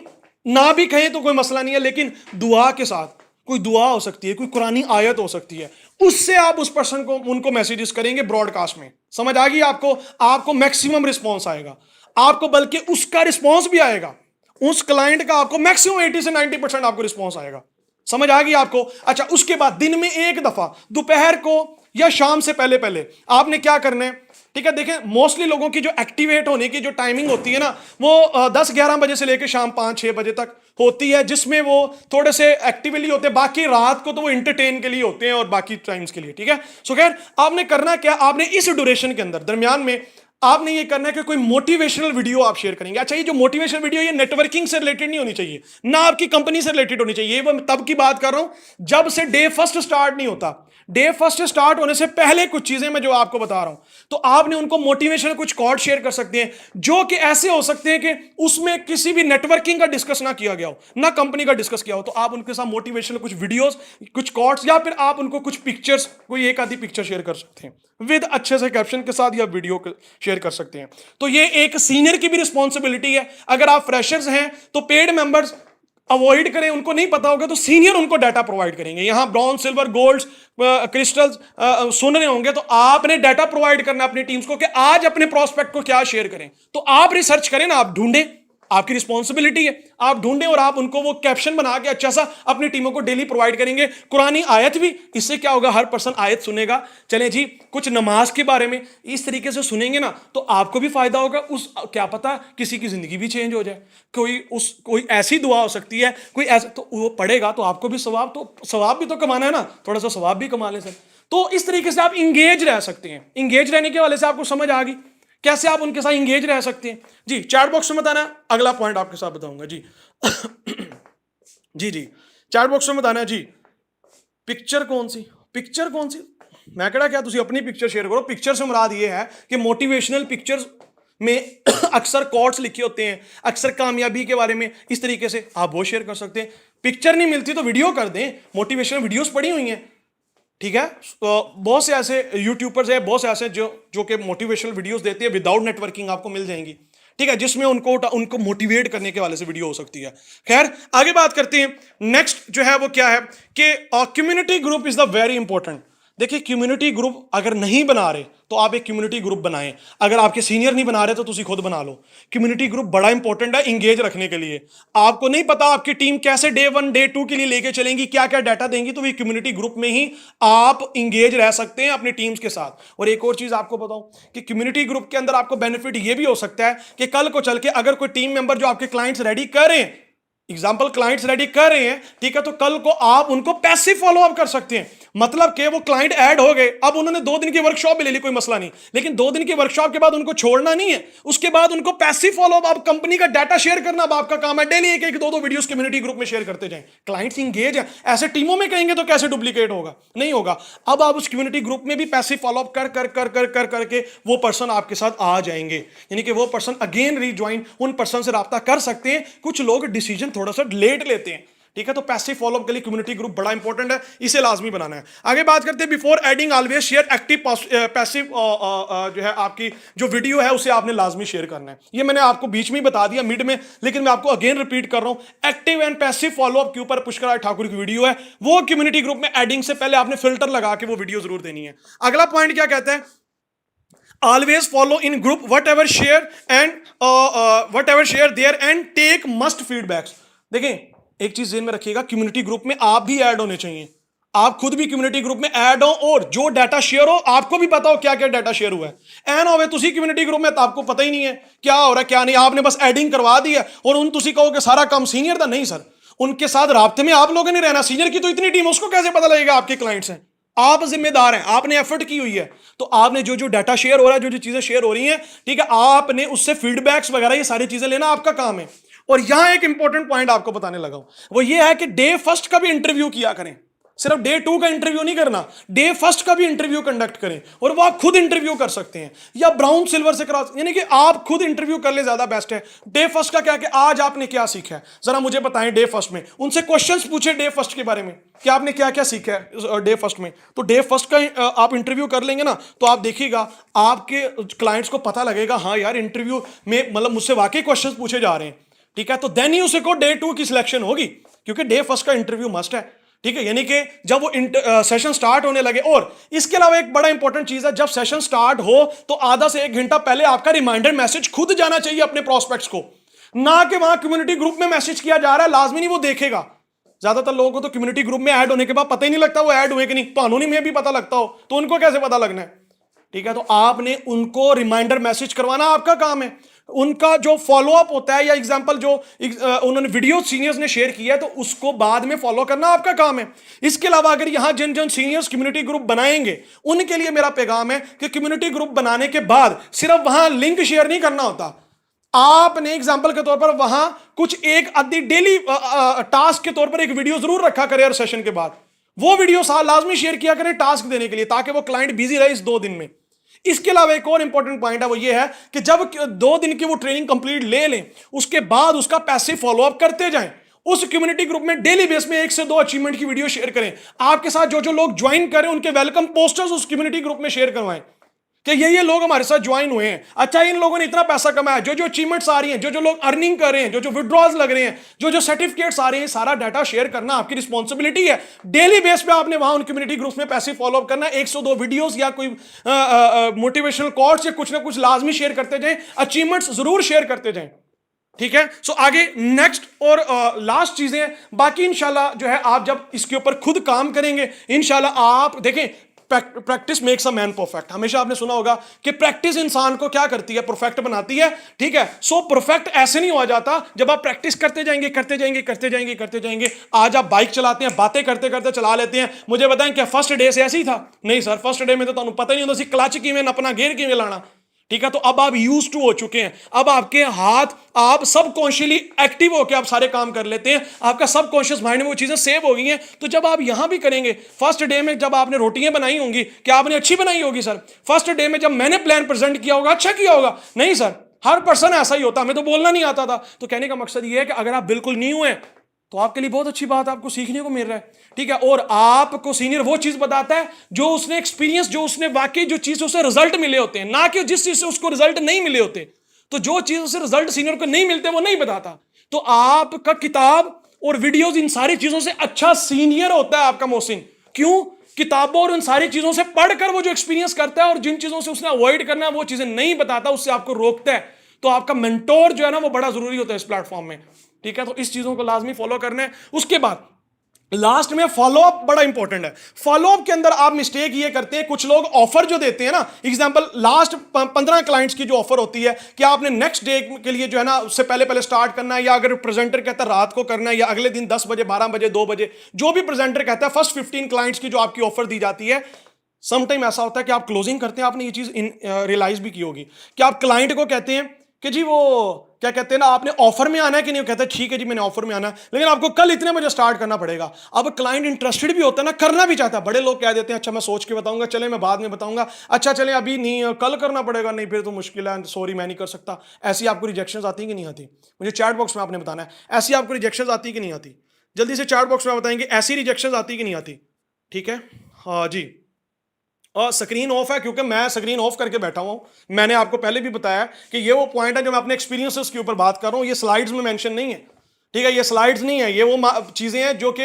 ना भी कहें तो कोई मसला नहीं है, लेकिन दुआ के साथ, कोई दुआ हो सकती है, कोई कुरानी आयत हो सकती है, उससे आप उस पर्सन को, उनको मैसेजेस करेंगे ब्रॉडकास्ट में। समझ आ गई आपको मैक्सिमम रिस्पॉन्स आएगा, आपको बल्कि उसका रिस्पॉन्स भी आएगा, उस क्लाइंट का आपको मैक्सिमम 80 से 90% आपको रिस्पॉन्स आएगा। समझ आ गई आपको। अच्छा, उसके बाद दिन में एक दफा दोपहर को या शाम से पहले आपने क्या करना है, ठीक है। देखें मोस्टली लोगों की जो एक्टिवेट होने की जो टाइमिंग होती है ना, वो 10-11 बजे से लेकर शाम 5-6 बजे तक होती है, जिसमें वो थोड़े से एक्टिवली होते हैं। बाकी रात को तो वो इंटरटेन के लिए होते हैं और बाकी टाइम्स के लिए, ठीक है। सो खैर आपने करना क्या, आपने इस ड्यूरेशन के अंदर दरमियान में आपने ये करना है कि कोई मोटिवेशनल वीडियो आप शेयर करेंगे। अच्छा, ये जो मोटिवेशनल वीडियो ये नेटवर्किंग से रिलेटेड नहीं होनी चाहिए, ना आपकी कंपनी से रिलेटेड होनी चाहिए। ये तब की बात कर रहा हूं जब से डे फर्स्ट स्टार्ट नहीं होता, डे फर्स्ट स्टार्ट होने से पहले कुछ चीजें मैं जो आपको बता रहा हूं, तो आपने उनको मोटिवेशनल कुछ कोट शेयर कर सकते हैं, जो कि ऐसे हो सकते हैं कि उसमें किसी भी नेटवर्किंग का डिस्कस ना किया गया हो, ना कंपनी का डिस्कस किया हो, तो आप उनके साथ मोटिवेशनल कुछ वीडियोस, कुछ कोट्स, या फिर आप उनको कुछ पिक्चर्स, कोई एक आधी पिक्चर शेयर कर सकते हैं विद अच्छे से कैप्शन के साथ, या वीडियो शेयर कर सकते हैं। तो ये एक सीनियर की भी रिस्पॉन्सिबिलिटी है। अगर आप फ्रेशर्स हैं तो पेड मेंबर्स अवॉइड करें, उनको नहीं पता होगा तो सीनियर उनको डाटा प्रोवाइड करेंगे। यहां ब्रॉन्ज, सिल्वर, गोल्ड, क्रिस्टल्स सुन रहे होंगे, तो आपने डाटा प्रोवाइड करना अपनी टीम्स को कि आज अपने प्रोस्पेक्ट को क्या शेयर करें। तो आप रिसर्च करें ना, आप ढूंढें, आपकी रिस्पॉन्सिबिलिटी है, आप ढूंढें और आप उनको वो कैप्शन बना के अच्छा सा अपनी टीमों को डेली प्रोवाइड करेंगे। कुरानी आयत भी, इससे क्या होगा, हर पर्सन आयत सुनेगा। चलें जी, कुछ नमाज के बारे में इस तरीके से सुनेंगे ना, तो आपको भी फायदा होगा, उस क्या पता किसी की जिंदगी भी चेंज हो जाए। कोई ऐसी दुआ हो सकती है, कोई ऐसा, तो वो पढ़ेगा तो आपको भी सवाब, तो सवाब भी तो कमाना है ना, थोड़ा सा सवाब भी कमा ले सर। तो इस तरीके से आप इंगेज रह सकते हैं। इंगेज रहने के वाले से आपको समझ आ गई कैसे आप उनके साथ इंगेज रह सकते हैं जी। चैट बॉक्स में बताना, अगला पॉइंट आपके साथ बताऊंगा जी। जी चैट बॉक्स में बताना जी। पिक्चर कौन सी मैं कहना क्या तुसी अपनी पिक्चर शेयर करो। पिक्चर से मुराद ये है कि मोटिवेशनल पिक्चर्स में अक्सर कोट्स लिखे होते हैं, अक्सर कामयाबी के बारे में, इस तरीके से आप वो शेयर कर सकते हैं। पिक्चर नहीं मिलती तो वीडियो कर दें, मोटिवेशनल वीडियोस पड़ी हुई हैं, ठीक है। तो बहुत से ऐसे यूट्यूबर्स हैं, बहुत से ऐसे जो कि मोटिवेशनल वीडियोस देते हैं, विदाउट नेटवर्किंग आपको मिल जाएंगी, ठीक है, जिसमें उनको मोटिवेट करने के वाले से वीडियो हो सकती है। खैर आगे बात करते हैं। नेक्स्ट जो है वो क्या है कि community group is the very important. देखिए कम्युनिटी ग्रुप अगर नहीं बना रहे तो आप एक कम्युनिटी ग्रुप बनाएं। अगर आपके सीनियर नहीं बना रहे तो तुसी खुद बना लो। कम्युनिटी ग्रुप बड़ा इंपॉर्टेंट है इंगेज रखने के लिए। आपको नहीं पता आपकी टीम कैसे डे 1 डे 2 के लिए लेके चलेंगी, क्या क्या डाटा देंगी, तो ये कम्युनिटी ग्रुप में ही आप इंगेज रह सकते हैं अपनी टीम्स के साथ। और एक और चीज आपको बताऊं कि कम्युनिटी ग्रुप के अंदर आपको बेनिफिट ये भी हो सकता है कि कल को चल के अगर कोई टीम मेंबर जो आपके क्लाइंट्स रेडी कर रहे हैं, एग्जाम्पल क्लाइंट्स रेडी कर रहे हैं, ठीक है, तो कल को आप उनको पैसिव फॉलोअप कर सकते हैं। मतलब कि वो क्लाइंट ऐड हो गए, अब उन्होंने 2 दिन की वर्कशॉप भी ले ली, कोई मसला नहीं, लेकिन 2 दिन की वर्कशॉप के बाद उनको छोड़ना नहीं है। उसके बाद उनको पैसिव फॉलोअप, आप कंपनी का डाटा शेयर करना अब आपका काम है। डेली 1-1 2-2 वीडियोस कम्युनिटी ग्रुप में शेयर करते जाएं। क्लाइंट्स इंगेज है। ऐसे टीमों में कहेंगे तो कैसे डुप्लीकेट होगा, नहीं होगा। अब आप उस कम्युनिटी ग्रुप में भी पैसिव फॉलोअप कर कर कर कर कर करके वो पर्सन आपके साथ आ जाएंगे, यानी कि वो पर्सन अगेन रीज्वाइन उन पर्सन से राब्ता कर सकते हैं। कुछ लोग डिसीजन थोड़ा सा लेट लेते हैं, ठीक है, तो पैसिव फॉलोअप के लिए कम्युनिटी ग्रुप बड़ा इंपॉर्टेंट है, इसे लाजमी बनाना है। आगे बात करते हैं before adding always share active passive, जो है आपकी जो वीडियो है उसे आपने लाजमी शेयर करना है। ये मैंने आपको बीच में बता दिया मिड में, लेकिन मैं आपको अगेन रिपीट कर रहा हूं। एक्टिव एंड पैसिव फॉलोअप के ऊपर पुष्कर राय ठाकुर की वीडियो है, वो कम्युनिटी ग्रुप में एडिंग से पहले आपने फिल्टर लगा के वो वीडियो जरूर देनी है। अगला पॉइंट क्या कहता है, always follow in group whatever share there and take must feedbacks। देखें एक चीज ध्यान में रखिएगा, कम्युनिटी ग्रुप में आप भी ऐड होने चाहिए। आप खुद भी कम्युनिटी ग्रुप में ऐड हो और जो डाटा शेयर हो आपको भी पता हो क्या क्या डाटा शेयर हुआ है। एन होवे तुसी कम्युनिटी ग्रुप में तो आपको पता ही नहीं है क्या हो रहा है क्या नहीं, आपने बस एडिंग करवा दी है और उन तुसी कहो कि सारा काम सीनियर था। नहीं सर, उनके साथ राब्ते में आप लोगों ने रहना। सीनियर की तो इतनी टीम, उसको कैसे पता लगेगा आपके क्लाइंट्स हैं? आप जिम्मेदार हैं, आपने एफर्ट की हुई है, तो आपने जो जो डाटा शेयर हो रहा है, जो जो चीजें शेयर हो रही हैं, ठीक है, आपने उससे फीडबैक्स वगैरह ये सारी चीजें लेना आपका काम है। और यहां एक इंपॉर्टेंट पॉइंट आपको बताने लगा हूं, वो ये है कि डे फर्स्ट का भी इंटरव्यू किया करें। सिर्फ डे 2 का इंटरव्यू नहीं करना, डे फर्स्ट का भी इंटरव्यू कंडक्ट करें। और वो आप खुद इंटरव्यू कर सकते हैं या ब्राउन सिल्वर से करा, यानी कि आप खुद इंटरव्यू कर ले, ज्यादा बेस्ट है। डे फर्स्ट का क्या कि आज आपने क्या सीखा है जरा मुझे बताएं। डे फर्स्ट में उनसे क्वेश्चंस पूछे डे फर्स्ट के बारे में कि आपने क्या क्या सीखा है डे फर्स्ट में। तो डे फर्स्ट का आप इंटरव्यू कर लेंगे ना, तो आप देखिएगा आपके क्लाइंट्स को पता लगेगा हाँ यार इंटरव्यू में मतलब मुझसे वाकई क्वेश्चन पूछे जा रहे हैं, ठीक है, तो देन ही उसे को डे 2 की सिलेक्शन होगी, क्योंकि डे फर्स्ट का इंटरव्यू मस्ट है, ठीक है। यानी कि जब वो सेशन स्टार्ट होने लगे, और इसके अलावा एक बड़ा इंपॉर्टेंट चीज है, जब सेशन स्टार्ट हो तो आधा से 1 घंटा पहले आपका रिमाइंडर मैसेज खुद जाना चाहिए अपने प्रोस्पेक्ट्स को, ना कि वहां कम्युनिटी ग्रुप में मैसेज किया जा रहा है, लाजमी नहीं वो देखेगा। ज्यादातर लोगों को तो कम्युनिटी ग्रुप में ऐड होने के बाद पता ही नहीं लगता वो ऐड हुए कि नहीं, कानूनी में भी पता लगता हो तो उनको कैसे पता लगना है, ठीक है। तो आपने उनको रिमाइंडर मैसेज करवाना आपका काम है। उनका जो फॉलोअप होता है या एग्जांपल जो उन्होंने वीडियो सीनियर्स ने शेयर किया है तो उसको बाद में फॉलो करना आपका काम है। इसके अलावा अगर यहां जिन जिन सीनियर्स कम्युनिटी ग्रुप बनाएंगे उनके लिए मेरा पैगाम है कि कम्युनिटी ग्रुप बनाने के बाद सिर्फ वहां लिंक शेयर नहीं करना होता, आपने एग्जांपल के तौर पर वहां कुछ एक आधी डेली टास्क के तौर पर एक वीडियो जरूर रखा करें हर सेशन के बाद। वो वीडियो लाजमी शेयर किया करें टास्क देने के लिए, ताकि वो क्लाइंट बिजी रहे इस 2 दिन में। इसके अलावा एक और इंपॉर्टेंट पॉइंट है, वो ये है कि जब 2 दिन की वो ट्रेनिंग कंप्लीट ले लें उसके बाद उसका पैसिव फॉलोअप करते जाएं। उस कम्युनिटी ग्रुप में डेली बेस में 1 से 2 अचीवमेंट की वीडियो शेयर करें। आपके साथ जो जो लोग ज्वाइन करें उनके वेलकम पोस्टर्स उस कम्युनिटी ग्रुप में शेयर करवाएं कि ये लोग हमारे साथ ज्वाइन हुए हैं, अच्छा इन लोगों ने इतना पैसा कमाया, जो जो अचीवमेंट्स आ रही हैं, जो जो लोग अर्निंग कर रहे हैं, जो जो विड्रॉल्स लग रहे हैं, जो जो सर्टिफिकेट्स आ रहे हैं, सारा डाटा शेयर करना आपकी रिस्पॉन्सिबिलिटी है। डेली बेस पे आपने वहां उन कम्युनिटी ग्रुप्स में पैसे फॉलोअप करना, 102 वीडियोस या कोई मोटिवेशनल कोट्स या कुछ ना कुछ लाजमी शेयर करते जाएं, अचीवमेंट्स जरूर शेयर करते जाएं, ठीक है। सो आगे नेक्स्ट और लास्ट चीजें बाकी इंशाल्लाह जो है आप जब इसके ऊपर खुद काम करेंगे इंशाल्लाह आप देखें, practice makes a man perfect. हमेशा आपने सुना होगा कि प्रैक्टिस इंसान को क्या करती है, परफेक्ट बनाती है, ठीक है। सो परफेक्ट ऐसे नहीं हो जाता, जब आप प्रैक्टिस करते जाएंगे करते जाएंगे करते जाएंगे करते जाएंगे। आज आप बाइक चलाते हैं, बातें करते करते चला लेते हैं, मुझे बताएं क्या फर्स्ट डे से ऐसे ही था? नहीं सर, फर्स्ट डे में तो तुहानू पता ही नहीं होता सी क्लच किवें नपना, गेयर किवें लाना, ठीक है, तो अब आप यूज टू हो चुके हैं, अब आपके हाथ, आप सबकॉन्शियसली एक्टिव होकर आप सारे काम कर लेते हैं, आपका सबकॉन्शियस माइंड में वो चीजें सेव हो गई हैं। तो जब आप यहां भी करेंगे, फर्स्ट डे में जब आपने रोटियां बनाई होंगी, क्या आपने अच्छी बनाई होगी सर? फर्स्ट डे में जब मैंने प्लान प्रेजेंट किया होगा, अच्छा किया होगा? नहीं सर, हर पर्सन ऐसा ही होता, हमें तो बोलना नहीं आता था। तो कहने का मकसद ये है कि अगर आप बिल्कुल न्यू हैं तो आपके लिए बहुत अच्छी बात, आपको सीखने को मिल रहा है, ठीक है। और आपको सीनियर वो चीज बताता है जो उसने एक्सपीरियंस, जो उसने वाकई जो चीज उसे रिजल्ट मिले होते हैं, ना कि जिस चीज से उसको रिजल्ट नहीं मिले होते। तो जो चीज उसे रिजल्ट सीनियर को नहीं मिलते वो नहीं बताता। तो आपका किताब और वीडियोस इन सारी चीजों से अच्छा सीनियर होता है आपका मोहसिन। क्यों? किताबों और उन सारी चीजों से पढ़कर वो जो एक्सपीरियंस करता है और जिन चीजों से उसने अवॉइड करना है वो चीजें नहीं बताता, उससे आपको रोकता है। तो आपका मेंटोर जो है ना वो बड़ा जरूरी होता है इस प्लेटफॉर्म में, ठीक है। तो इस चीजों को लाजमी फॉलो करना है। उसके बाद लास्ट में फॉलोअप बड़ा इंपॉर्टेंट है। फॉलोअप के अंदर आप मिस्टेक ये करते हैं, कुछ लोग ऑफर जो देते हैं ना, एग्जांपल लास्ट 15 क्लाइंट्स की जो ऑफर होती है कि आपने नेक्स्ट डे के लिए जो है ना उससे पहले पहले स्टार्ट करना है, या अगर प्रेजेंटर कहता है रात को करना है, या अगले दिन 10 बजे 12 बजे 2 बजे, जो भी प्रेजेंटर कहता है, फर्स्ट 15 क्लाइंट्स की जो आपकी ऑफर दी जाती है। समटाइम ऐसा होता है कि आप क्लोजिंग करते हैं, आपने ये चीज रियलाइज भी की होगी कि आप क्लाइंट को कहते हैं कि जी वो क्या कहते हैं ना, आपने ऑफर में आना है कि नहीं? कहते हैं ठीक है जी मैंने ऑफर में आना है, लेकिन आपको कल इतने बजे स्टार्ट करना पड़ेगा। अब क्लाइंट इंटरेस्टेड भी होता है ना, करना भी चाहता है। बड़े लोग कह देते हैं अच्छा मैं सोच के बताऊंगा, चले मैं बाद में बताऊंगा, अच्छा चले अभी नहीं, कल करना पड़ेगा, नहीं फिर तो मुश्किल है, सॉरी मैं नहीं कर सकता। ऐसी आपको रिजेक्शन आती कि नहीं आती? मुझे चैट बॉक्स में आपने बताना है, ऐसी आपको रिजेक्शन आती कि नहीं आती? जल्दी से चैट बॉक्स में बताएंगे ऐसी रिजेक्शन आती कि नहीं आती, ठीक है। हाँ जी, और स्क्रीन ऑफ है क्योंकि मैं स्क्रीन ऑफ करके बैठा हुआ हूं। मैंने आपको पहले भी बताया कि ये वो पॉइंट है जो मैं अपने एक्सपीरियंसेस के ऊपर बात कर रहा हूं, ये स्लाइड्स में मेंशन नहीं है, ठीक है। ये स्लाइड्स नहीं है, ये वो चीजें हैं जो कि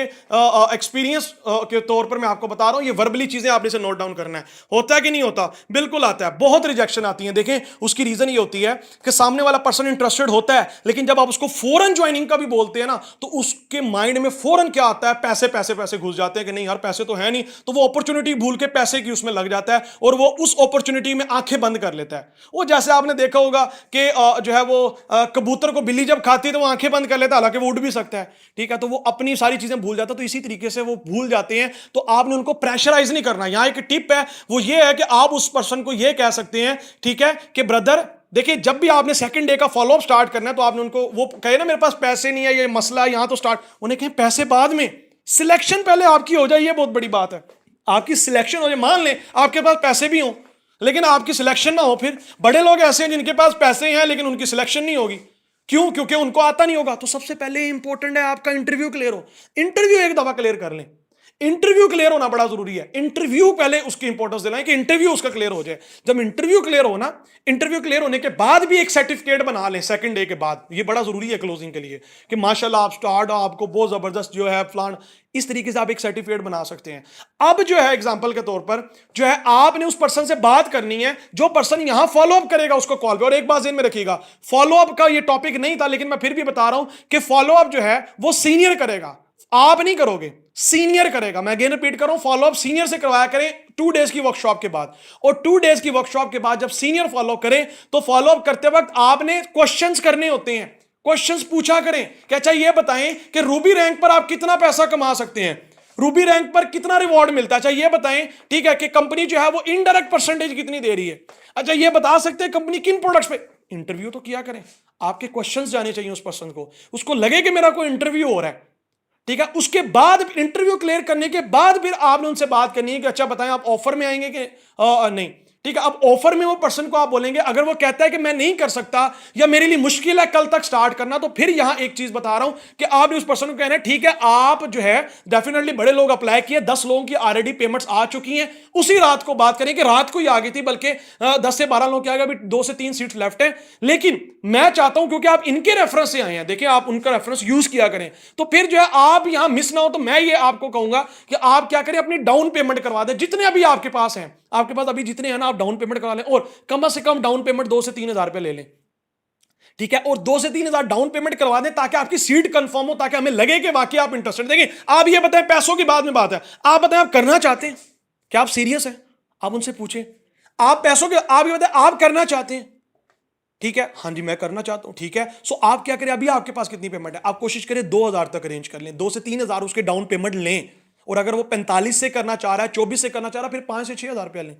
एक्सपीरियंस के तौर पर मैं आपको बता रहा हूं। ये वर्बली चीजें आपने से नोट डाउन करना है। होता है कि नहीं होता? बिल्कुल आता है। बहुत रिजेक्शन आती है। देखें उसकी रीजन ये होती है कि सामने वाला पर्सन इंटरेस्टेड होता है, लेकिन जब आप उसको फौरन ज्वाइनिंग का भी बोलते हैं ना, तो उसके माइंड में फौरन क्या आता है? पैसे पैसे पैसे घुस जाते हैं कि नहीं यार पैसे तो है नहीं, तो वो अपॉर्चुनिटी भूल के पैसे की उसमें लग जाता है और वो उस अपॉर्चुनिटी में आंखें बंद कर लेता है। वो जैसे आपने देखा होगा कि जो है वो कबूतर को बिल्ली जब खाती है तो वो आंखें बंद कर लेता है, हालांकि वो उड़ भी सकता है, ठीक है। तो वो अपनी सारी चीजें भूल जाता है। तो इसी तरीके से वो भूल जाते हैं। तो आपने उनको प्रेशराइज नहीं करना। यहां एक टिप है, वो ये है कि आप उस पर्सन को ये कह सकते हैं, ठीक है, कि ब्रदर देखिए जब भी आपने सेकंड डे का फॉलोअप स्टार्ट करना है तो आपने उनको वो कहे ना मेरे पास पैसे नहीं है, ये मसला है, यहां तो स्टार्ट, उन्हें कहें पैसे बाद में, सिलेक्शन पहले आपकी हो जाए। ये बहुत बड़ी बात है, आपकी सिलेक्शन हो जाए। मान लें आपके पास पैसे भी हों लेकिन आपकी सिलेक्शन ना हो, फिर बड़े लोग ऐसे हैं जिनके पास पैसे हैं लेकिन उनकी सिलेक्शन नहीं होगी। क्यों? क्योंकि उनको आता नहीं होगा। तो सबसे पहले इंपॉर्टेंट है आपका इंटरव्यू क्लियर हो। इंटरव्यू एक दफा क्लियर कर लें, इंटरव्यू क्लियर होना बड़ा जरूरी है। इंटरव्यू पहले उसकी इंपॉर्टेंस दिलाएं कि इंटरव्यू उसका क्लियर हो जाए। जब इंटरव्यू क्लियर हो ना, इंटरव्यू क्लियर होने के बाद भी एक सर्टिफिकेट बना लें सेकंड डे के बाद। ये बड़ा जरूरी है क्लोजिंग के लिए कि माशाल्लाह आप स्टार्ट, आपको बहुत जबरदस्त जो है प्लान, इस तरीके से आप एक सर्टिफिकेट बना सकते हैं। अब जो है एग्जांपल के तौर पर जो है आपने उस पर्सन से बात करनी है, जो पर्सन यहां फॉलोअप करेगा उसको कॉल पे। और एक बात ध्यान में रखिएगा, फॉलोअप का ये टॉपिक नहीं था लेकिन मैं फिर भी बता रहा हूं कि फॉलोअप जो है वो सीनियर करेगा, आप नहीं करोगे, सीनियर करेगा। मैं अगेन रिपीट कर रहा हूं, फॉलोअप सीनियर से करवाया करें 2 डेज की वर्कशॉप के बाद। और 2 डेज की वर्कशॉप के बाद जब सीनियर फॉलो करें तो फॉलोअप करते वक्त आपने क्वेश्चंस करने होते हैं। क्वेश्चंस पूछा करें कि अच्छा ये बताएं कि रूबी रैंक पर आप कितना पैसा कमा सकते हैं, रूबी रैंक पर कितना रिवॉर्ड मिलता है। अच्छा ये बताएं, ठीक है, कि कंपनी जो है वो इनडायरेक्ट परसेंटेज कितनी दे रही है। अच्छा ये बता सकते हैं कंपनी किन प्रोडक्ट्स पे। इंटरव्यू तो किया करें, आपके क्वेश्चंस जाने चाहिए उस पर्सन को, उसको लगे कि मेरा कोई इंटरव्यू हो रहा है, ठीक है। उसके बाद इंटरव्यू क्लियर करने के बाद फिर आपने उनसे बात करनी है कि अच्छा बताएं आप ऑफर में आएंगे कि नहीं, ठीक है। अब ऑफर में वो पर्सन को आप बोलेंगे, अगर वो कहता है कि मैं नहीं कर सकता या मेरे लिए मुश्किल है कल तक स्टार्ट करना, तो फिर यहां एक चीज बता रहा हूं कि आपने उस पर्सन को कहना है ठीक है आप जो है डेफिनेटली, बड़े लोग अप्लाई किए, 10 लोगों की ऑलरेडी पेमेंट्स आ चुकी हैं। उसी रात को बात करें कि रात को ही आ गई थी, बल्कि 10 से 12 लोग की आ गए, अभी 2 से 3 सीट्स लेफ्ट है। लेकिन मैं चाहता हूं क्योंकि आप इनके रेफरेंस से आए हैं, देखिए आप उनका रेफरेंस यूज किया करें, तो फिर जो है आप यहां मिस ना हो। तो मैं ये आपको कहूंगा कि आप क्या करें, अपनी डाउन पेमेंट करवा दें, जितने अभी आपके पास हैं, आपके पास अभी जितने हैं ना, आप डाउन पेमेंट करवा लें। और कम से कम डाउन पेमेंट 2 से 3 हजार रुपए ले लें, ठीक है। और 2 से 3 हजार डाउन पेमेंट करवा दें ताकि आपकी सीट कंफर्म हो, ताकि हमें लगे कि वाकई आप इंटरेस्टेड। देखिए आप ये बताएं, पैसों की बाद में बात है, आप बताएं आप करना चाहते हैं, क्या आप सीरियस हैं? आप उनसे पूछें, आप पैसों के, आप ये बताएं आप करना चाहते हैं, ठीक है, हाँ जी मैं करना चाहता हूं, ठीक है। सो आप क्या करें, अभी आपके पास कितनी पेमेंट है, आप कोशिश करें 2000 तक अरेंज कर लें, 2 से 3 हजार उसके डाउन पेमेंट लें। और अगर वो 45 से करना चाह रहा है, 24 से करना चाह रहा है, फिर 5 से 6 हजार रुपया लें।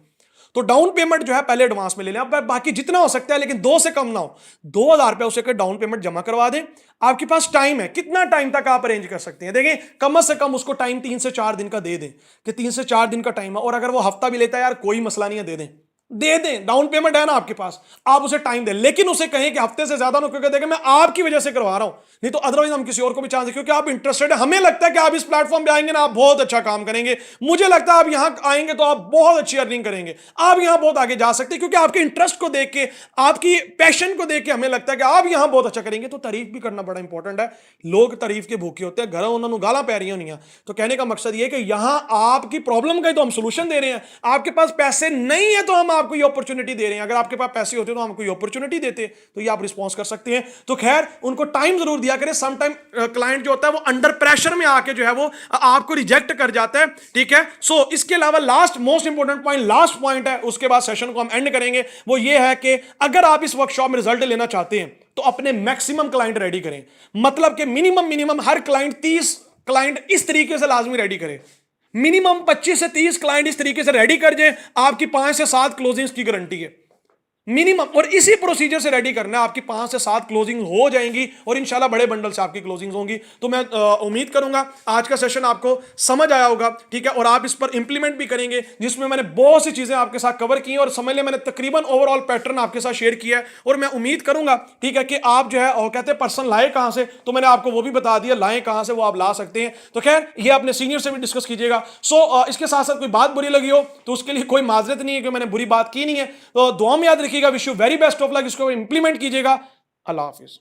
तो डाउन पेमेंट जो है पहले एडवांस में ले लें, अब बाकी जितना हो सकता है लेकिन 2 से कम ना हो, 2,000 रुपए उसे डाउन पेमेंट जमा करवा दें। आपके पास टाइम है, कितना टाइम तक आप अरेंज कर सकते हैं, देखें कम से कम उसको टाइम 3 से 4 दिन का दे दें कि 3 से 4 दिन का टाइम है, और अगर वो हफ्ता भी लेता है यार कोई मसला नहीं है, दे दें, डाउन पेमेंट है ना आपके पास, आप उसे टाइम दें, लेकिन उसे कहें कि हफ्ते से ज्यादा ना, क्योंकि देखें मैं आपकी वजह से करवा रहा हूं, नहीं तो अदरवाइज हम किसी और को भी चांस दें, क्योंकि आप इंटरेस्टेड है, हमें लगता है कि आप इस प्लेटफॉर्म पे आएंगे ना आप बहुत अच्छा काम करेंगे, मुझे लगता है आप यहां आएंगे तो आप बहुत अच्छी अर्निंग करेंगे, आप यहां बहुत आगे जा सकते हैं, क्योंकि आपके इंटरेस्ट को देख के, आपकी पैशन को देख के हमें लगता है कि आप यहां बहुत अच्छा करेंगे। तो तारीफ भी करना बड़ा इंपॉर्टेंट है, लोग तारीफ के भूखे होते हैं, घर उन्होंने गाला पै रही होनी। तो कहने का मकसद ये कि यहां आपकी प्रॉब्लम का तो हम सोल्यूशन दे रहे हैं, आपके पास पैसे नहीं है तो हम आपको ये अपॉर्चुनिटी दे रहे हैं, अगर आपके पास पैसे होते तो हम कोई अपॉर्चुनिटी देते, तो ये आप रिस्पॉन्स कर सकते हैं। तो खैर उनको टाइम जरूर दिया करें, सम टाइम क्लाइंट जो होता है वो अंडर प्रेशर में आके जो है वो आपको रिजेक्ट कर जाता है, ठीक है। सो इसके अलावा last most important point, last point है, उसके बाद सेशन को हम एंड करेंगे, वो ये है कि अगर आप इस वर्कशॉप में रिजल्ट लेना चाहते हैं तो अपने मैक्सिमम क्लाइंट रेडी करें, मतलब कि मिनिमम हर क्लाइंट 30 क्लाइंट इस तरीके से लाजमी रेडी करें, मिनिमम 25 से 30 क्लाइंट इस तरीके से रेडी कर जाए, आपकी 5 से 7 क्लोजिंग्स की गारंटी है मिनिमम, और इसी प्रोसीजर से रेडी करना है, आपकी 5 से 7 क्लोजिंग हो जाएंगी और इंशाल्लाह बड़े बंडल से आपकी क्लोजिंग्स होंगी। तो मैं उम्मीद करूंगा आज का सेशन आपको समझ आया होगा, ठीक है, और आप इस पर इंप्लीमेंट भी करेंगे, जिसमें मैंने बहुत सी चीजें आपके साथ कवर की और समझ लें मैंने तकरीबन ओवरऑल पैटर्न आपके साथ शेयर किया है, और मैं उम्मीद करूंगा, ठीक है, कि आप जो है और कहते हैं पर्सन लाए कहां से, तो मैंने आपको वो भी बता दिया, लाए कहां से वो आप ला सकते हैं। तो खैर ये अपने सीनियर से भी डिस्कस कीजिएगा। सो इसके साथ साथ कोई बात बुरी लगी हो तो उसके लिए कोई माजरत नहीं है कि मैंने बुरी बात की नहीं है, तो दुआ में याद रखिएगा, wish you very best of luck, इसको इंप्लीमेंट कीजिएगा। अल्लाह हाफिज।